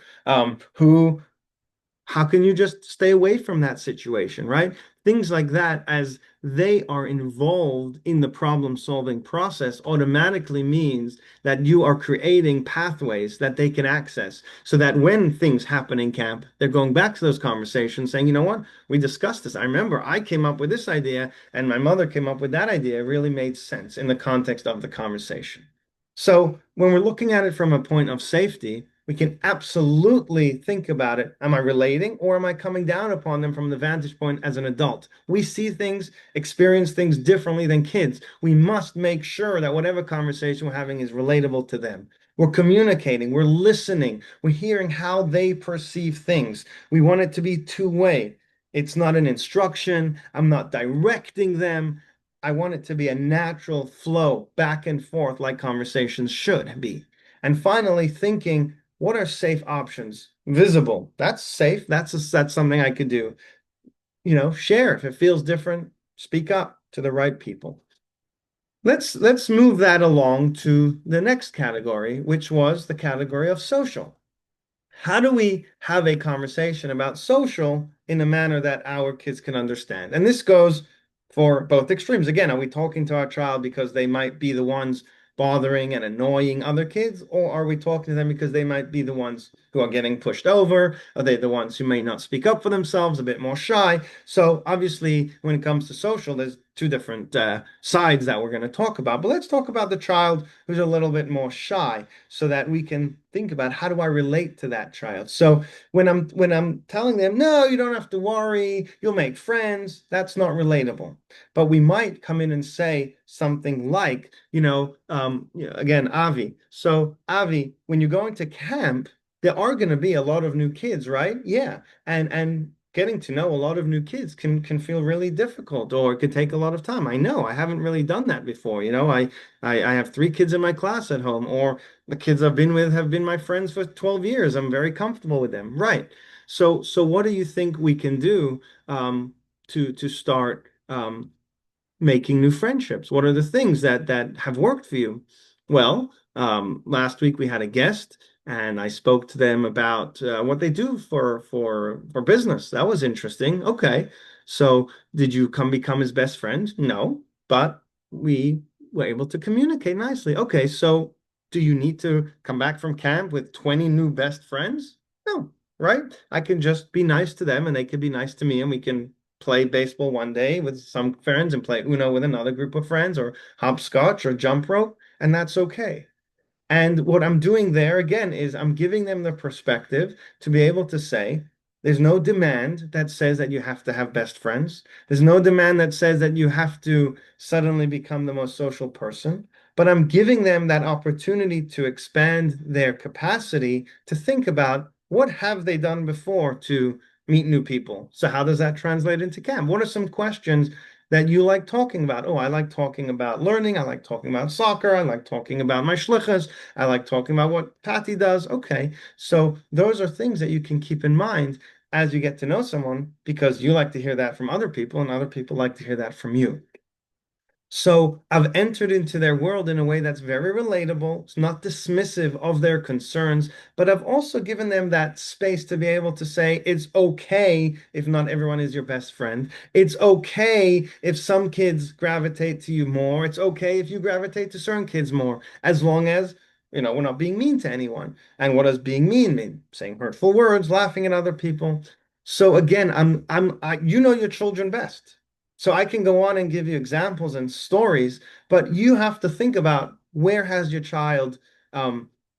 How can you just stay away from that situation, right? things like that, as they are involved in the problem-solving process, automatically means that you are creating pathways that they can access so that when things happen in camp, they're going back to those conversations saying, you know what, we discussed this. I remember I came up with this idea and my mother came up with that idea. It really made sense in the context of the conversation. So when we're looking at it from a point of safety, we can absolutely think about it. Am I relating or am I coming down upon them from the vantage point as an adult? We see things, experience things differently than kids. We must make sure that whatever conversation we're having is relatable to them. We're communicating, we're listening, we're hearing how they perceive things. We want it to be two-way. It's not an instruction. I'm not directing them. I want it to be a natural flow back and forth like conversations should be. And finally, thinking, what are safe options? Visible. That's safe. That's something I could do. Share if it feels different, speak up to the right people. Let's move that along to the next category, which was the category of social. How do we have a conversation about social in a manner that our kids can understand? And this goes for both extremes. Again, are we talking to our child because they might be the ones bothering and annoying other kids, or are we talking to them because they might be the ones who are getting pushed over? Are they the ones who may not speak up for themselves, a bit more shy? So obviously, when it comes to social, there's two different sides that we're going to talk about. But let's talk about the child who's a little bit more shy so that we can think about how do I relate to that child. So when I'm telling them, no, you don't have to worry, you'll make friends, that's not relatable. But we might come in and say something like, again, Avi. So Avi, when you're going to camp, there are going to be a lot of new kids, right? Yeah. And getting to know a lot of new kids can feel really difficult, or it could take a lot of time. I know I haven't really done that before. I have three kids in my class at home, or the kids I've been with have been my friends for 12 years. I'm very comfortable with them. Right. So what do you think we can do to start making new friendships? What are the things that have worked for you? Well, last week we had a guest, and I spoke to them about what they do for business. That was interesting. Okay, so did you become his best friend? No, but we were able to communicate nicely. Okay, so do you need to come back from camp with 20 new best friends? No, right? I can just be nice to them, and they can be nice to me, and we can play baseball one day with some friends and play Uno with another group of friends, or hopscotch or jump rope, and that's okay. And what I'm doing there again is I'm giving them the perspective to be able to say, there's no demand that says that you have to have best friends. There's no demand that says that you have to suddenly become the most social person. But I'm giving them that opportunity to expand their capacity to think about what have they done before to meet new people. So how does that translate into camp? What are some questions that you like talking about? Oh, I like talking about learning. I like talking about soccer. I like talking about my shlichus. I like talking about what Patty does. Okay. So those are things that you can keep in mind as you get to know someone, because you like to hear that from other people and other people like to hear that from you. So I've entered into their world in a way that's very relatable. It's not dismissive of their concerns, but I've also given them that space to be able to say, it's okay if not everyone is your best friend. It's okay if some kids gravitate to you more. It's okay if you gravitate to certain kids more, as long as, we're not being mean to anyone. And what does being mean mean? Saying hurtful words, laughing at other people. So again, you know your children best. So I can go on and give you examples and stories, but you have to think about, where has your child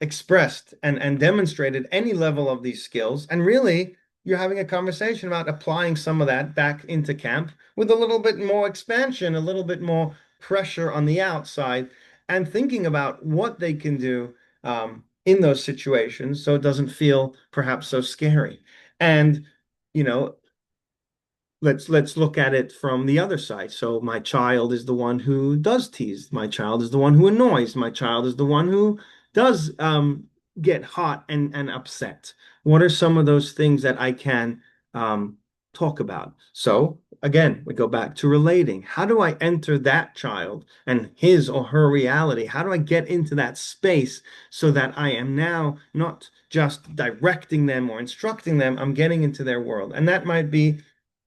expressed and demonstrated any level of these skills. And really, you're having a conversation about applying some of that back into camp with a little bit more expansion, a little bit more pressure on the outside, and thinking about what they can do in those situations so it doesn't feel perhaps so scary. And, you know, let's look at it from the other side. So my child is the one who does tease. My child is the one who annoys. My child is the one who does get hot and upset. What are some of those things that I can talk about? So again, we go back to relating. How do I enter that child and his or her reality? How do I get into that space so that I am now not just directing them or instructing them, I'm getting into their world? And that might be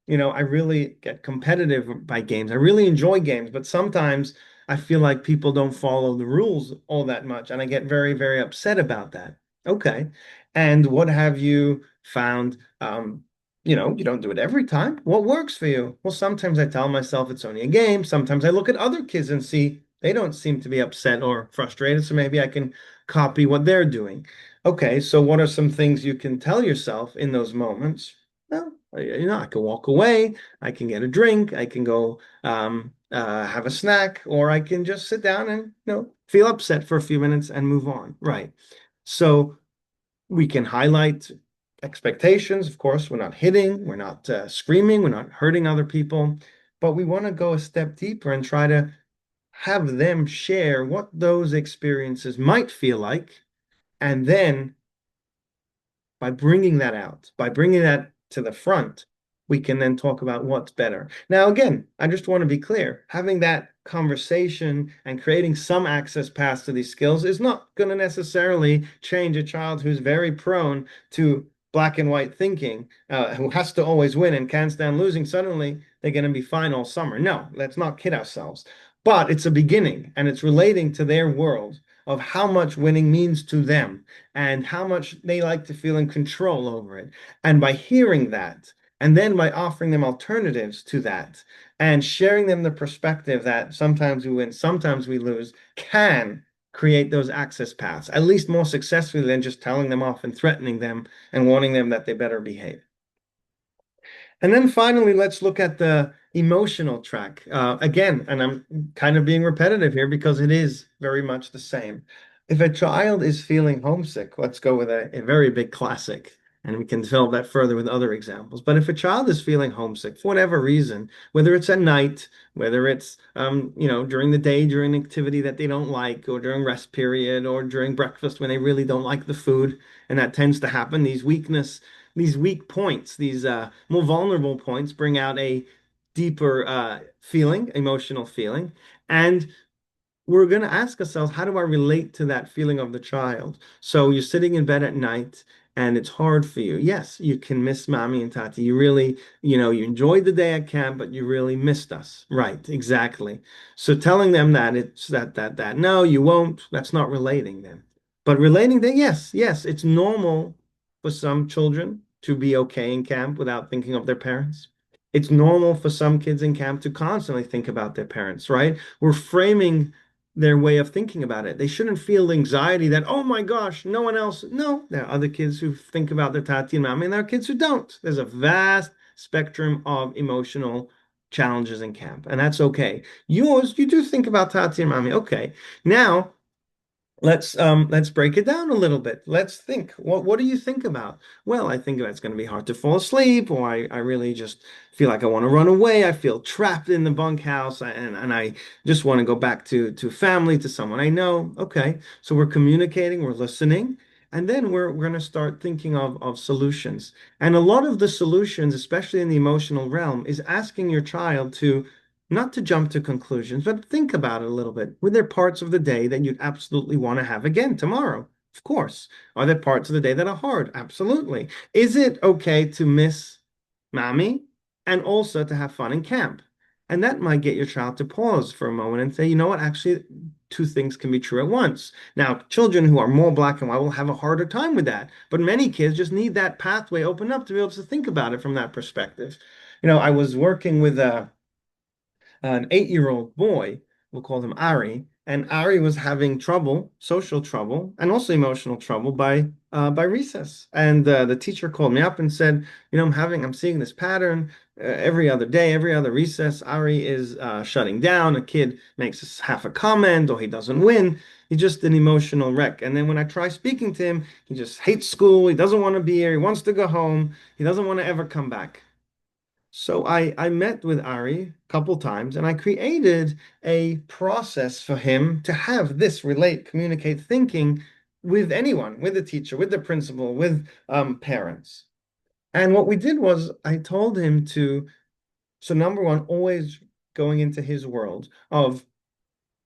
I really get competitive by games. I really enjoy games, but sometimes I feel like people don't follow the rules all that much, and I get very, very upset about that. Okay. And what have you found? You don't do it every time. What works for you? Well, sometimes I tell myself it's only a game. Sometimes I look at other kids and see they don't seem to be upset or frustrated, so maybe I can copy what they're doing. Okay, so what are some things you can tell yourself in those moments? Well, I can walk away, I can get a drink, I can go have a snack, or I can just sit down and feel upset for a few minutes and move on. Right. So we can highlight expectations. Of course, we're not hitting, we're not screaming, we're not hurting other people, but we want to go a step deeper and try to have them share what those experiences might feel like, and then by bringing that out, by bringing that to the front, we can then talk about what's better. Now, again, I just want to be clear, having that conversation and creating some access paths to these skills is not going to necessarily change a child who's very prone to black and white thinking, who has to always win and can't stand losing. Suddenly, they're going to be fine all summer. No, let's not kid ourselves. But it's a beginning, and it's relating to their world of how much winning means to them and how much they like to feel in control over it. And by hearing that, and then by offering them alternatives to that, and sharing them the perspective that sometimes we win, sometimes we lose, can create those access paths, at least more successfully than just telling them off and threatening them and warning them that they better behave. And then finally, let's look at the emotional track. Again, and I'm kind of being repetitive here because it is very much the same. If a child is feeling homesick, let's go with a very big classic, and we can develop that further with other examples. But if a child is feeling homesick for whatever reason, whether it's at night, whether it's during the day, during an activity that they don't like, or during rest period, or during breakfast when they really don't like the food, and that tends to happen, these weak points, these more vulnerable points bring out a deeper feeling, emotional feeling. And we're going to ask ourselves, how do I relate to that feeling of the child? So you're sitting in bed at night and it's hard for you. Yes, you can miss mommy and tati. You really, you enjoyed the day at camp, but you really missed us. Right, exactly. So telling them that it's that no, you won't, that's not relating them. But relating that, yes, yes, it's normal for some children to be okay in camp without thinking of their parents. It's normal for some kids in camp to constantly think about their parents, right? We're framing their way of thinking about it. They shouldn't feel anxiety that, oh my gosh, no one else. No, there are other kids who think about their tati and mommy, and there are kids who don't. There's a vast spectrum of emotional challenges in camp, and that's okay. You do think about tati and mommy. Okay. Now, let's break it down a little bit. Let's think. What do you think about? Well, I think it's going to be hard to fall asleep, or I really just feel like I want to run away. I feel trapped in the bunkhouse, and I just want to go back to family, to someone I know. Okay, so we're communicating, we're listening, and then we're going to start thinking of solutions. And a lot of the solutions, especially in the emotional realm, is asking your child to not to jump to conclusions, but think about it a little bit. Were there parts of the day that you'd absolutely want to have again tomorrow? Of course. Are there parts of the day that are hard? Absolutely. Is it okay to miss mommy and also to have fun in camp? And that might get your child to pause for a moment and say, you know what, actually, two things can be true at once. Now, children who are more black and white will have a harder time with that, but many kids just need that pathway open up to be able to think about it from that perspective. I was working with an 8-year-old boy, we'll call him Ari, and Ari was having trouble, social trouble, and also emotional trouble by recess. And the teacher called me up and said, I'm seeing this pattern every other day, every other recess. Ari is shutting down. A kid makes half a comment, or he doesn't win. He's just an emotional wreck. And then when I try speaking to him, he just hates school. He doesn't want to be here. He wants to go home. He doesn't want to ever come back. So I met with Ari a couple times and I created a process for him to have this relate, communicate thinking with anyone, with the teacher, with the principal, with parents. And what we did was I told him so number one, always going into his world of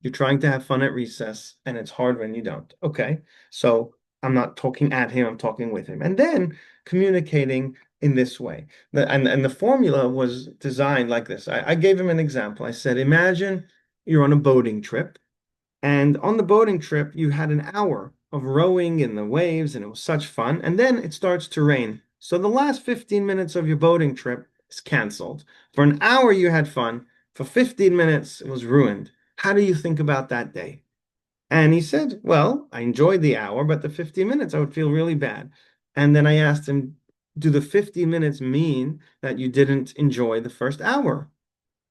you're trying to have fun at recess and it's hard when you don't. Okay. So I'm not talking at him, I'm talking with him. And then communicating in this way. And the formula was designed like this. I gave him an example. I said, imagine you're on a boating trip, and on the boating trip, you had an hour of rowing in the waves, and it was such fun. And then it starts to rain. So the last 15 minutes of your boating trip is canceled. For an hour, you had fun. For 15 minutes, it was ruined. How do you think about that day? And he said, well, I enjoyed the hour, but the 50 minutes, I would feel really bad. And then I asked him, do the 50 minutes mean that you didn't enjoy the first hour?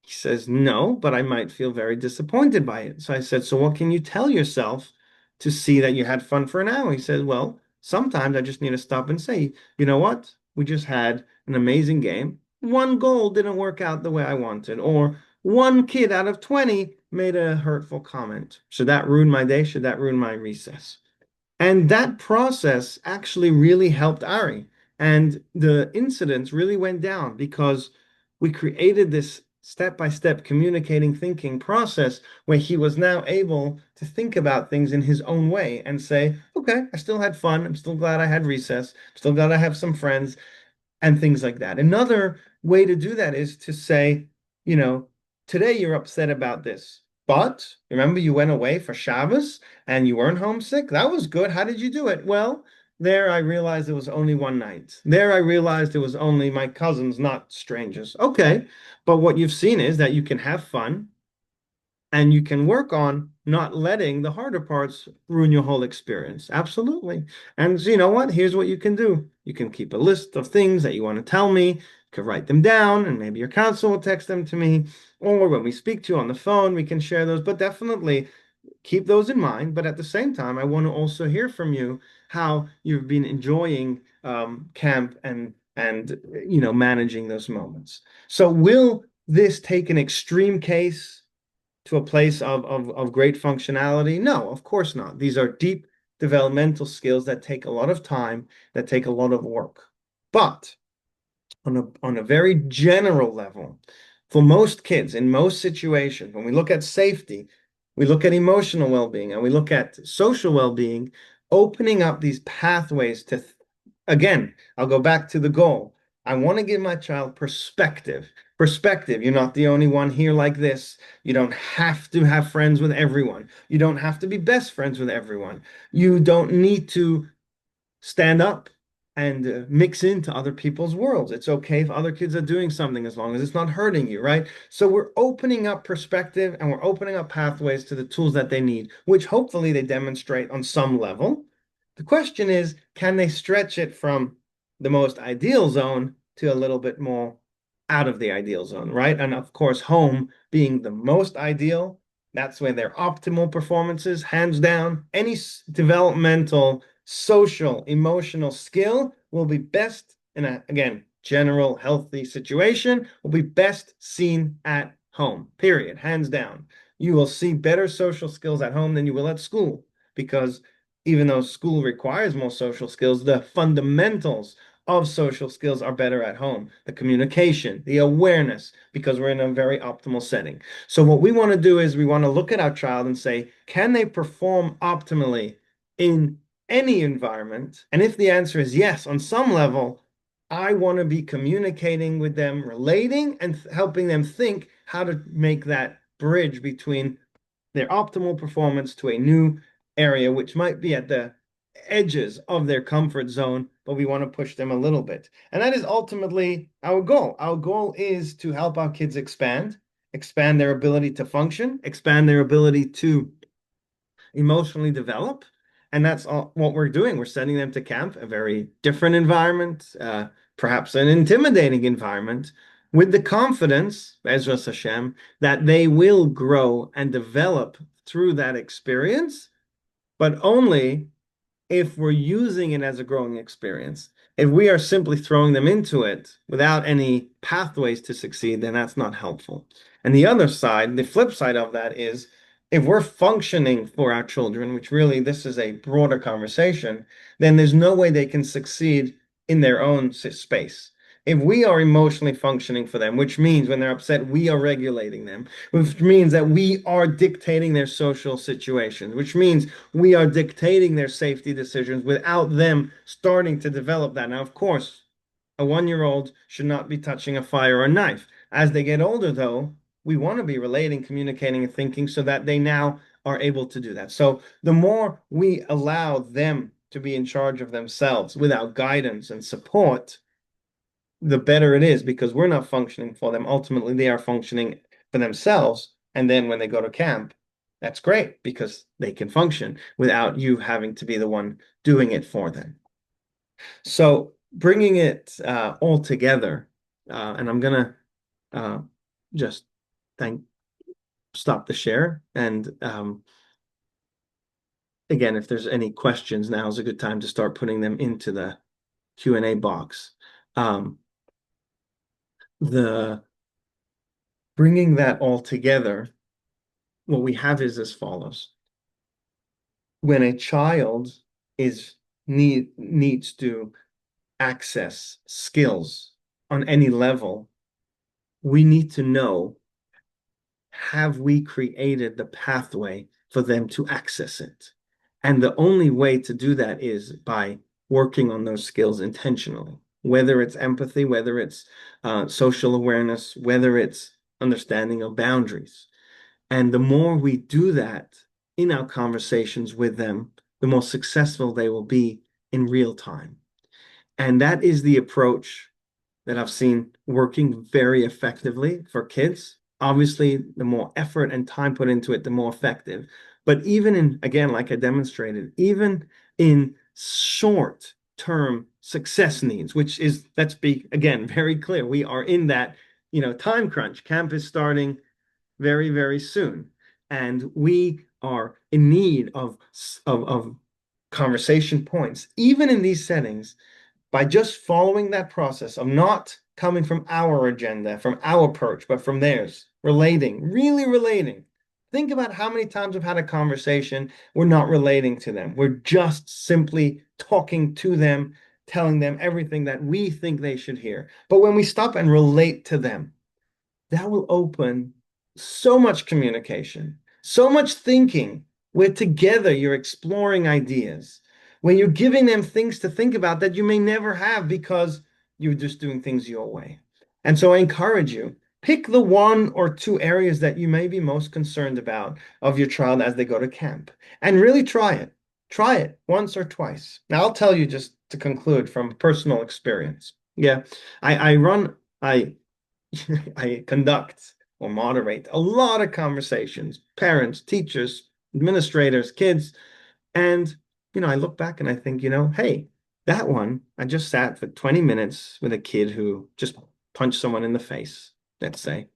He says, no, but I might feel very disappointed by it. So I said, so what can you tell yourself to see that you had fun for an hour? He said, well, sometimes I just need to stop and say, you know what? We just had an amazing game. One goal didn't work out the way I wanted, or one kid out of 20 made a hurtful comment. Should that ruin my day? Should that ruin my recess? And that process actually really helped Ari. And the incidents really went down because we created this step-by-step communicating thinking process where he was now able to think about things in his own way and say, okay, I still had fun. I'm still glad I had recess. I'm still glad I have some friends and things like that. Another way to do that is to say, you know, today you're upset about this, but remember you went away for Shabbos and you weren't homesick? That was good. How did you do it? Well, there I realized it was only one night. There I realized it was only my cousins, not strangers. Okay, but what you've seen is that you can have fun and you can work on not letting the harder parts ruin your whole experience. Absolutely. And so you know what? Here's what you can do. You can keep a list of things that you want to tell me. You can write them down, and maybe your counselor will text them to me. Or when we speak to you on the phone, we can share those. But definitely keep those in mind. But at the same time, I want to also hear from you how you've been enjoying camp and managing those moments. So will this take an extreme case to a place of great functionality? No, of course not. These are deep developmental skills that take a lot of time, that take a lot of work. But on a very general level, for most kids in most situations, when we look at safety, we look at emotional well-being, and we look at social well-being, opening up these pathways to, again, I'll go back to the goal. I want to give my child perspective. Perspective. You're not the only one here like this. You don't have to have friends with everyone. You don't have to be best friends with everyone. You don't need to stand up and mix into other people's worlds. It's okay if other kids are doing something as long as it's not hurting you, right? So we're opening up perspective and we're opening up pathways to the tools that they need, which hopefully they demonstrate on some level. The question is, can they stretch it from the most ideal zone to a little bit more out of the ideal zone, right? And of course, home being the most ideal, that's where their optimal performances, hands down. Any developmental, social, emotional skill will be best in a, again, general healthy situation, will be best seen at home, period, hands down. You will see better social skills at home than you will at school because even though school requires more social skills, the fundamentals of social skills are better at home. The communication, the awareness, because we're in a very optimal setting. So what we want to do is we want to look at our child and say, can they perform optimally in any environment? And if the answer is yes, on some level, I want to be communicating with them, relating, and helping them think how to make that bridge between their optimal performance to a new area, which might be at the edges of their comfort zone, but we want to push them a little bit. And that is ultimately our goal. Our goal is to help our kids expand their ability to function, expand their ability to emotionally develop. And that's all what we're doing. We're sending them to camp, a very different environment, perhaps an intimidating environment, with the confidence, Bezras Hashem, that they will grow and develop through that experience, but only if we're using it as a growing experience. If we are simply throwing them into it without any pathways to succeed, then that's not helpful. And the other side, the flip side of that is if we're functioning for our children, which really this is a broader conversation, then there's no way they can succeed in their own space. If we are emotionally functioning for them, which means when they're upset, we are regulating them, which means that we are dictating their social situations, which means we are dictating their safety decisions without them starting to develop that. Now, of course, A 1-year-old should not be touching a fire or a knife. As they get older, though, we want to be relating, communicating, and thinking so that they now are able to do that. So the more we allow them to be in charge of themselves without guidance and support, the better it is because we're not functioning for them. Ultimately, they are functioning for themselves. And then when they go to camp, that's great because they can function without you having to be the one doing it for them. So bringing it all together, and I'm gonna uh, just thank stop the share. And again, if there's any questions, now is a good time to start putting them into the Q&A box. The bringing that all together, what we have is as follows. When a child needs to access skills on any level, we need to know, have we created the pathway for them to access it? And the only way to do that is by working on those skills intentionally, whether it's empathy, whether it's social awareness, whether it's understanding of boundaries. And the more we do that in our conversations with them, the more successful they will be in real time. And that is the approach that I've seen working very effectively for kids. Obviously, the more effort and time put into it, the more effective. But even in, again, like I demonstrated, even in short term success needs, which is, let's be, again, very clear, we are in that, time crunch. Camp is starting very, very soon. And we are in need of conversation points, even in these settings, by just following that process of not coming from our agenda, from our perch, but from theirs, relating, really relating. Think about how many times we've had a conversation, we're not relating to them. We're just simply talking to them, telling them everything that we think they should hear. But when we stop and relate to them, that will open so much communication, so much thinking, where together you're exploring ideas, when you're giving them things to think about that you may never have because you're just doing things your way. And so I encourage you, pick the 1 or 2 areas that you may be most concerned about of your child as they go to camp and really try it. Try it once or twice. Now, I'll tell you just to conclude from personal experience. Yeah, I I conduct or moderate a lot of conversations, parents, teachers, administrators, kids. And, I look back and I think, hey, that one, I just sat for 20 minutes with a kid who just punched someone in the face, let's say.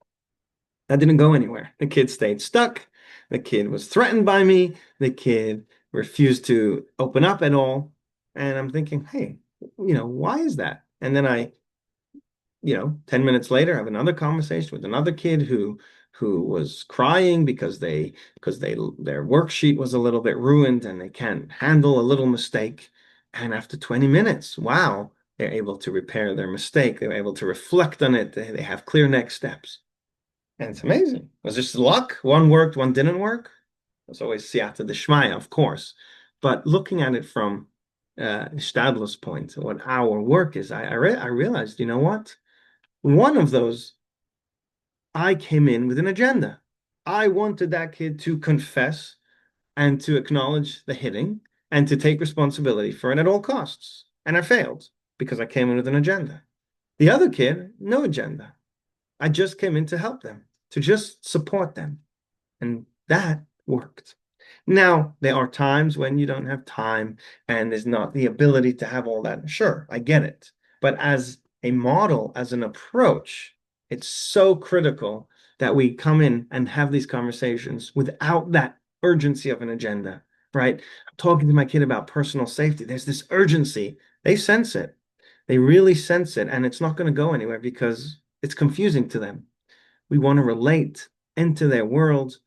That didn't go anywhere. The kid stayed stuck. The kid was threatened by me. The kid refused to open up at all. And I'm thinking, hey, why is that? And then 10 minutes later, I have another conversation with another kid who was crying because their worksheet was a little bit ruined and they can't handle a little mistake. And after 20 minutes, wow, they're able to repair their mistake. They're able to reflect on it. They have clear next steps. And it's amazing. Was this luck? One worked, one didn't work. It's always siyata d'shmaya, of course. But looking at it from Stadler's point, what our work is, I realized, you know what? One of those, I came in with an agenda. I wanted that kid to confess and to acknowledge the hitting and to take responsibility for it at all costs. And I failed because I came in with an agenda. The other kid, no agenda. I just came in to help them, to just support them. And that worked. Now, there are times when you don't have time and there's not the ability to have all that. Sure, I get it. But as a model, as an approach, it's so critical that we come in and have these conversations without that urgency of an agenda, right? I'm talking to my kid about personal safety. There's this urgency. They sense it. They really sense it. And it's not going to go anywhere because it's confusing to them. We want to relate into their world,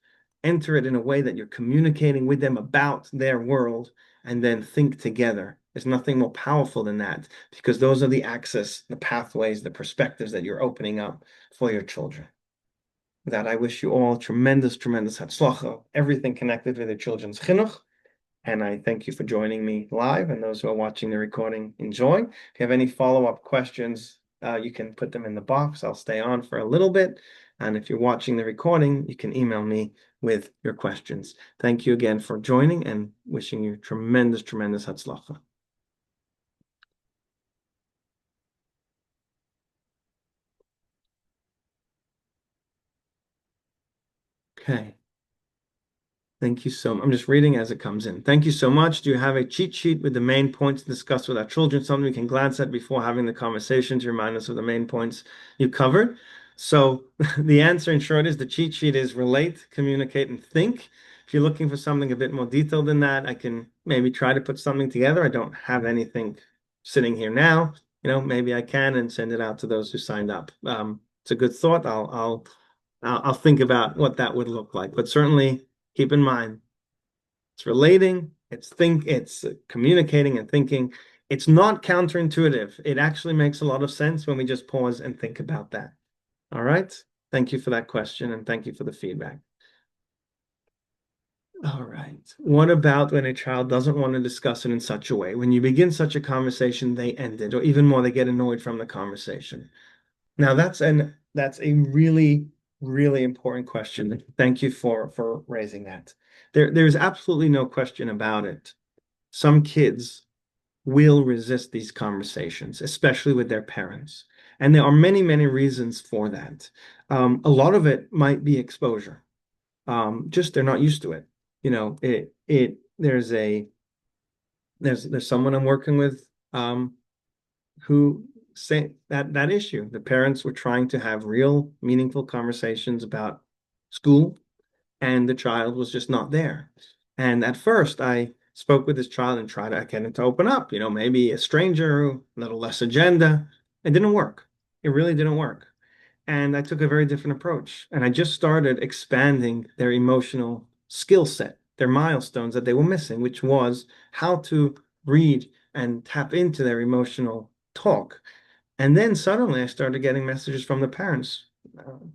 enter it in a way that you're communicating with them about their world, and then think together. There's nothing more powerful than that because those are the access, the pathways, the perspectives that you're opening up for your children. With that, I wish you all tremendous, tremendous hatzlacha, everything connected with your children's chinuch. And I thank you for joining me live, and those who are watching the recording, enjoy. If you have any follow-up questions, you can put them in the box. I'll stay on for a little bit. And if you're watching the recording, you can email me with your questions. Thank you again for joining and wishing you tremendous, tremendous hatzlacha. Okay. Thank you so much. I'm just reading as it comes in. Thank you so much. Do you have a cheat sheet with the main points to discuss with our children? Something we can glance at before having the conversation to remind us of the main points you covered? So the answer in short is the cheat sheet is relate, communicate, and think. If you're looking for something a bit more detailed than that, I can maybe try to put something together. I don't have anything sitting here now. Maybe I can and send it out to those who signed up. It's a good thought. I'll think about what that would look like, but certainly keep in mind it's relating, it's communicating and thinking. It's not counterintuitive. It actually makes a lot of sense when we just pause and think about that. All right. Thank you for that question and thank you for the feedback. All right. What about when a child doesn't want to discuss it in such a way? When you begin such a conversation, they end it, or even more, they get annoyed from the conversation. Now that's a really, really important question. Thank you for raising that. There's absolutely no question about it. Some kids will resist these conversations, especially with their parents. And there are many, many reasons for that. A lot of it might be exposure. Just they're not used to it. There's someone I'm working with who say that issue. The parents were trying to have real, meaningful conversations about school, and the child was just not there. And at first, I spoke with this child and tried to get him to open up. Maybe a stranger, a little less agenda. It didn't work. It really didn't work. And I took a very different approach. And I just started expanding their emotional skill set, their milestones that they were missing, which was how to read and tap into their emotional talk. And then suddenly I started getting messages from the parents.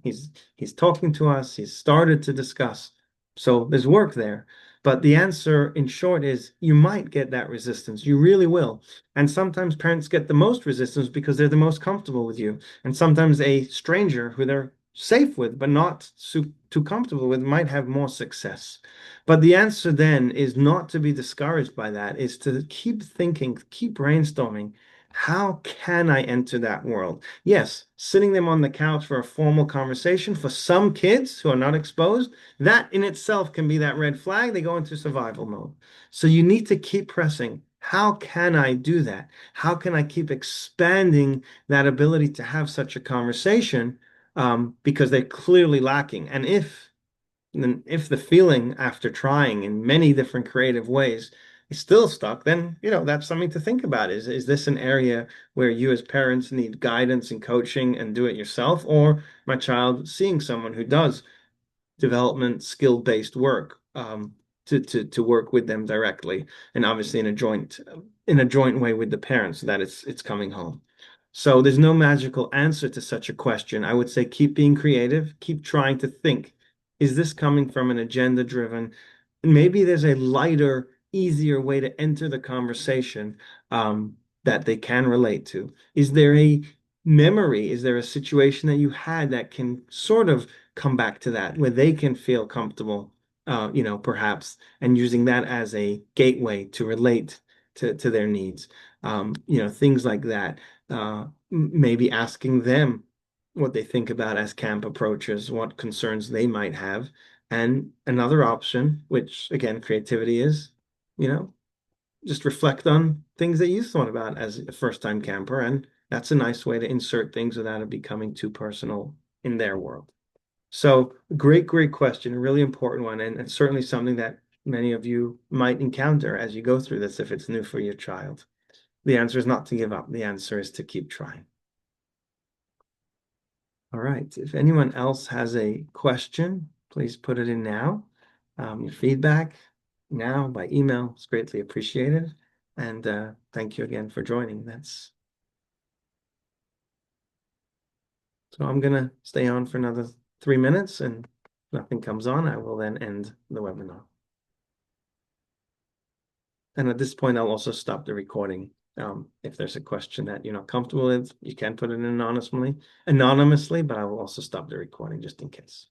He's talking to us. He's started to discuss. So there's work there. But the answer in short is you might get that resistance. You really will. And sometimes parents get the most resistance because they're the most comfortable with you. And sometimes a stranger who they're safe with, but not too comfortable with, might have more success. But the answer then is not to be discouraged by that, is to keep thinking, keep brainstorming. How can I enter that world? Yes, sitting them on the couch for a formal conversation for some kids who are not exposed, that in itself can be that red flag. They go into survival mode. So you need to keep pressing. How can I do that? How can I keep expanding that ability to have such a conversation? Because they're clearly lacking. And if the feeling after trying in many different creative ways is still stuck, then that's something to think about. Is this an area where you as parents need guidance and coaching and do it yourself, or my child seeing someone who does development skill-based work to work with them directly, and obviously in a joint way with the parents so that it's coming home. So there's no magical answer to such a question. I would say keep being creative, keep trying to think, is this coming from an agenda driven? Maybe there's a lighter, easier way to enter the conversation that they can relate to. Is there a memory? Is there a situation that you had that can sort of come back to that where they can feel comfortable, perhaps, and using that as a gateway to relate to their needs, things like that. Maybe asking them what they think about as camp approaches, what concerns they might have. And another option, which again, creativity is, you know, just reflect on things that you thought about as a first-time camper. And that's a nice way to insert things without it becoming too personal in their world. So great, great question, a really important one, and certainly something that many of you might encounter as you go through this if it's new for your child. The answer is not to give up. The answer is to keep trying. All right. If anyone else has a question, please put it in now. Your feedback now by email is greatly appreciated. And thank you again for joining. So I'm going to stay on for another 3 minutes, and if nothing comes on, I will then end the webinar. And at this point, I'll also stop the recording. If there's a question that you're not comfortable with, you can put it in anonymously, but I will also stop the recording just in case.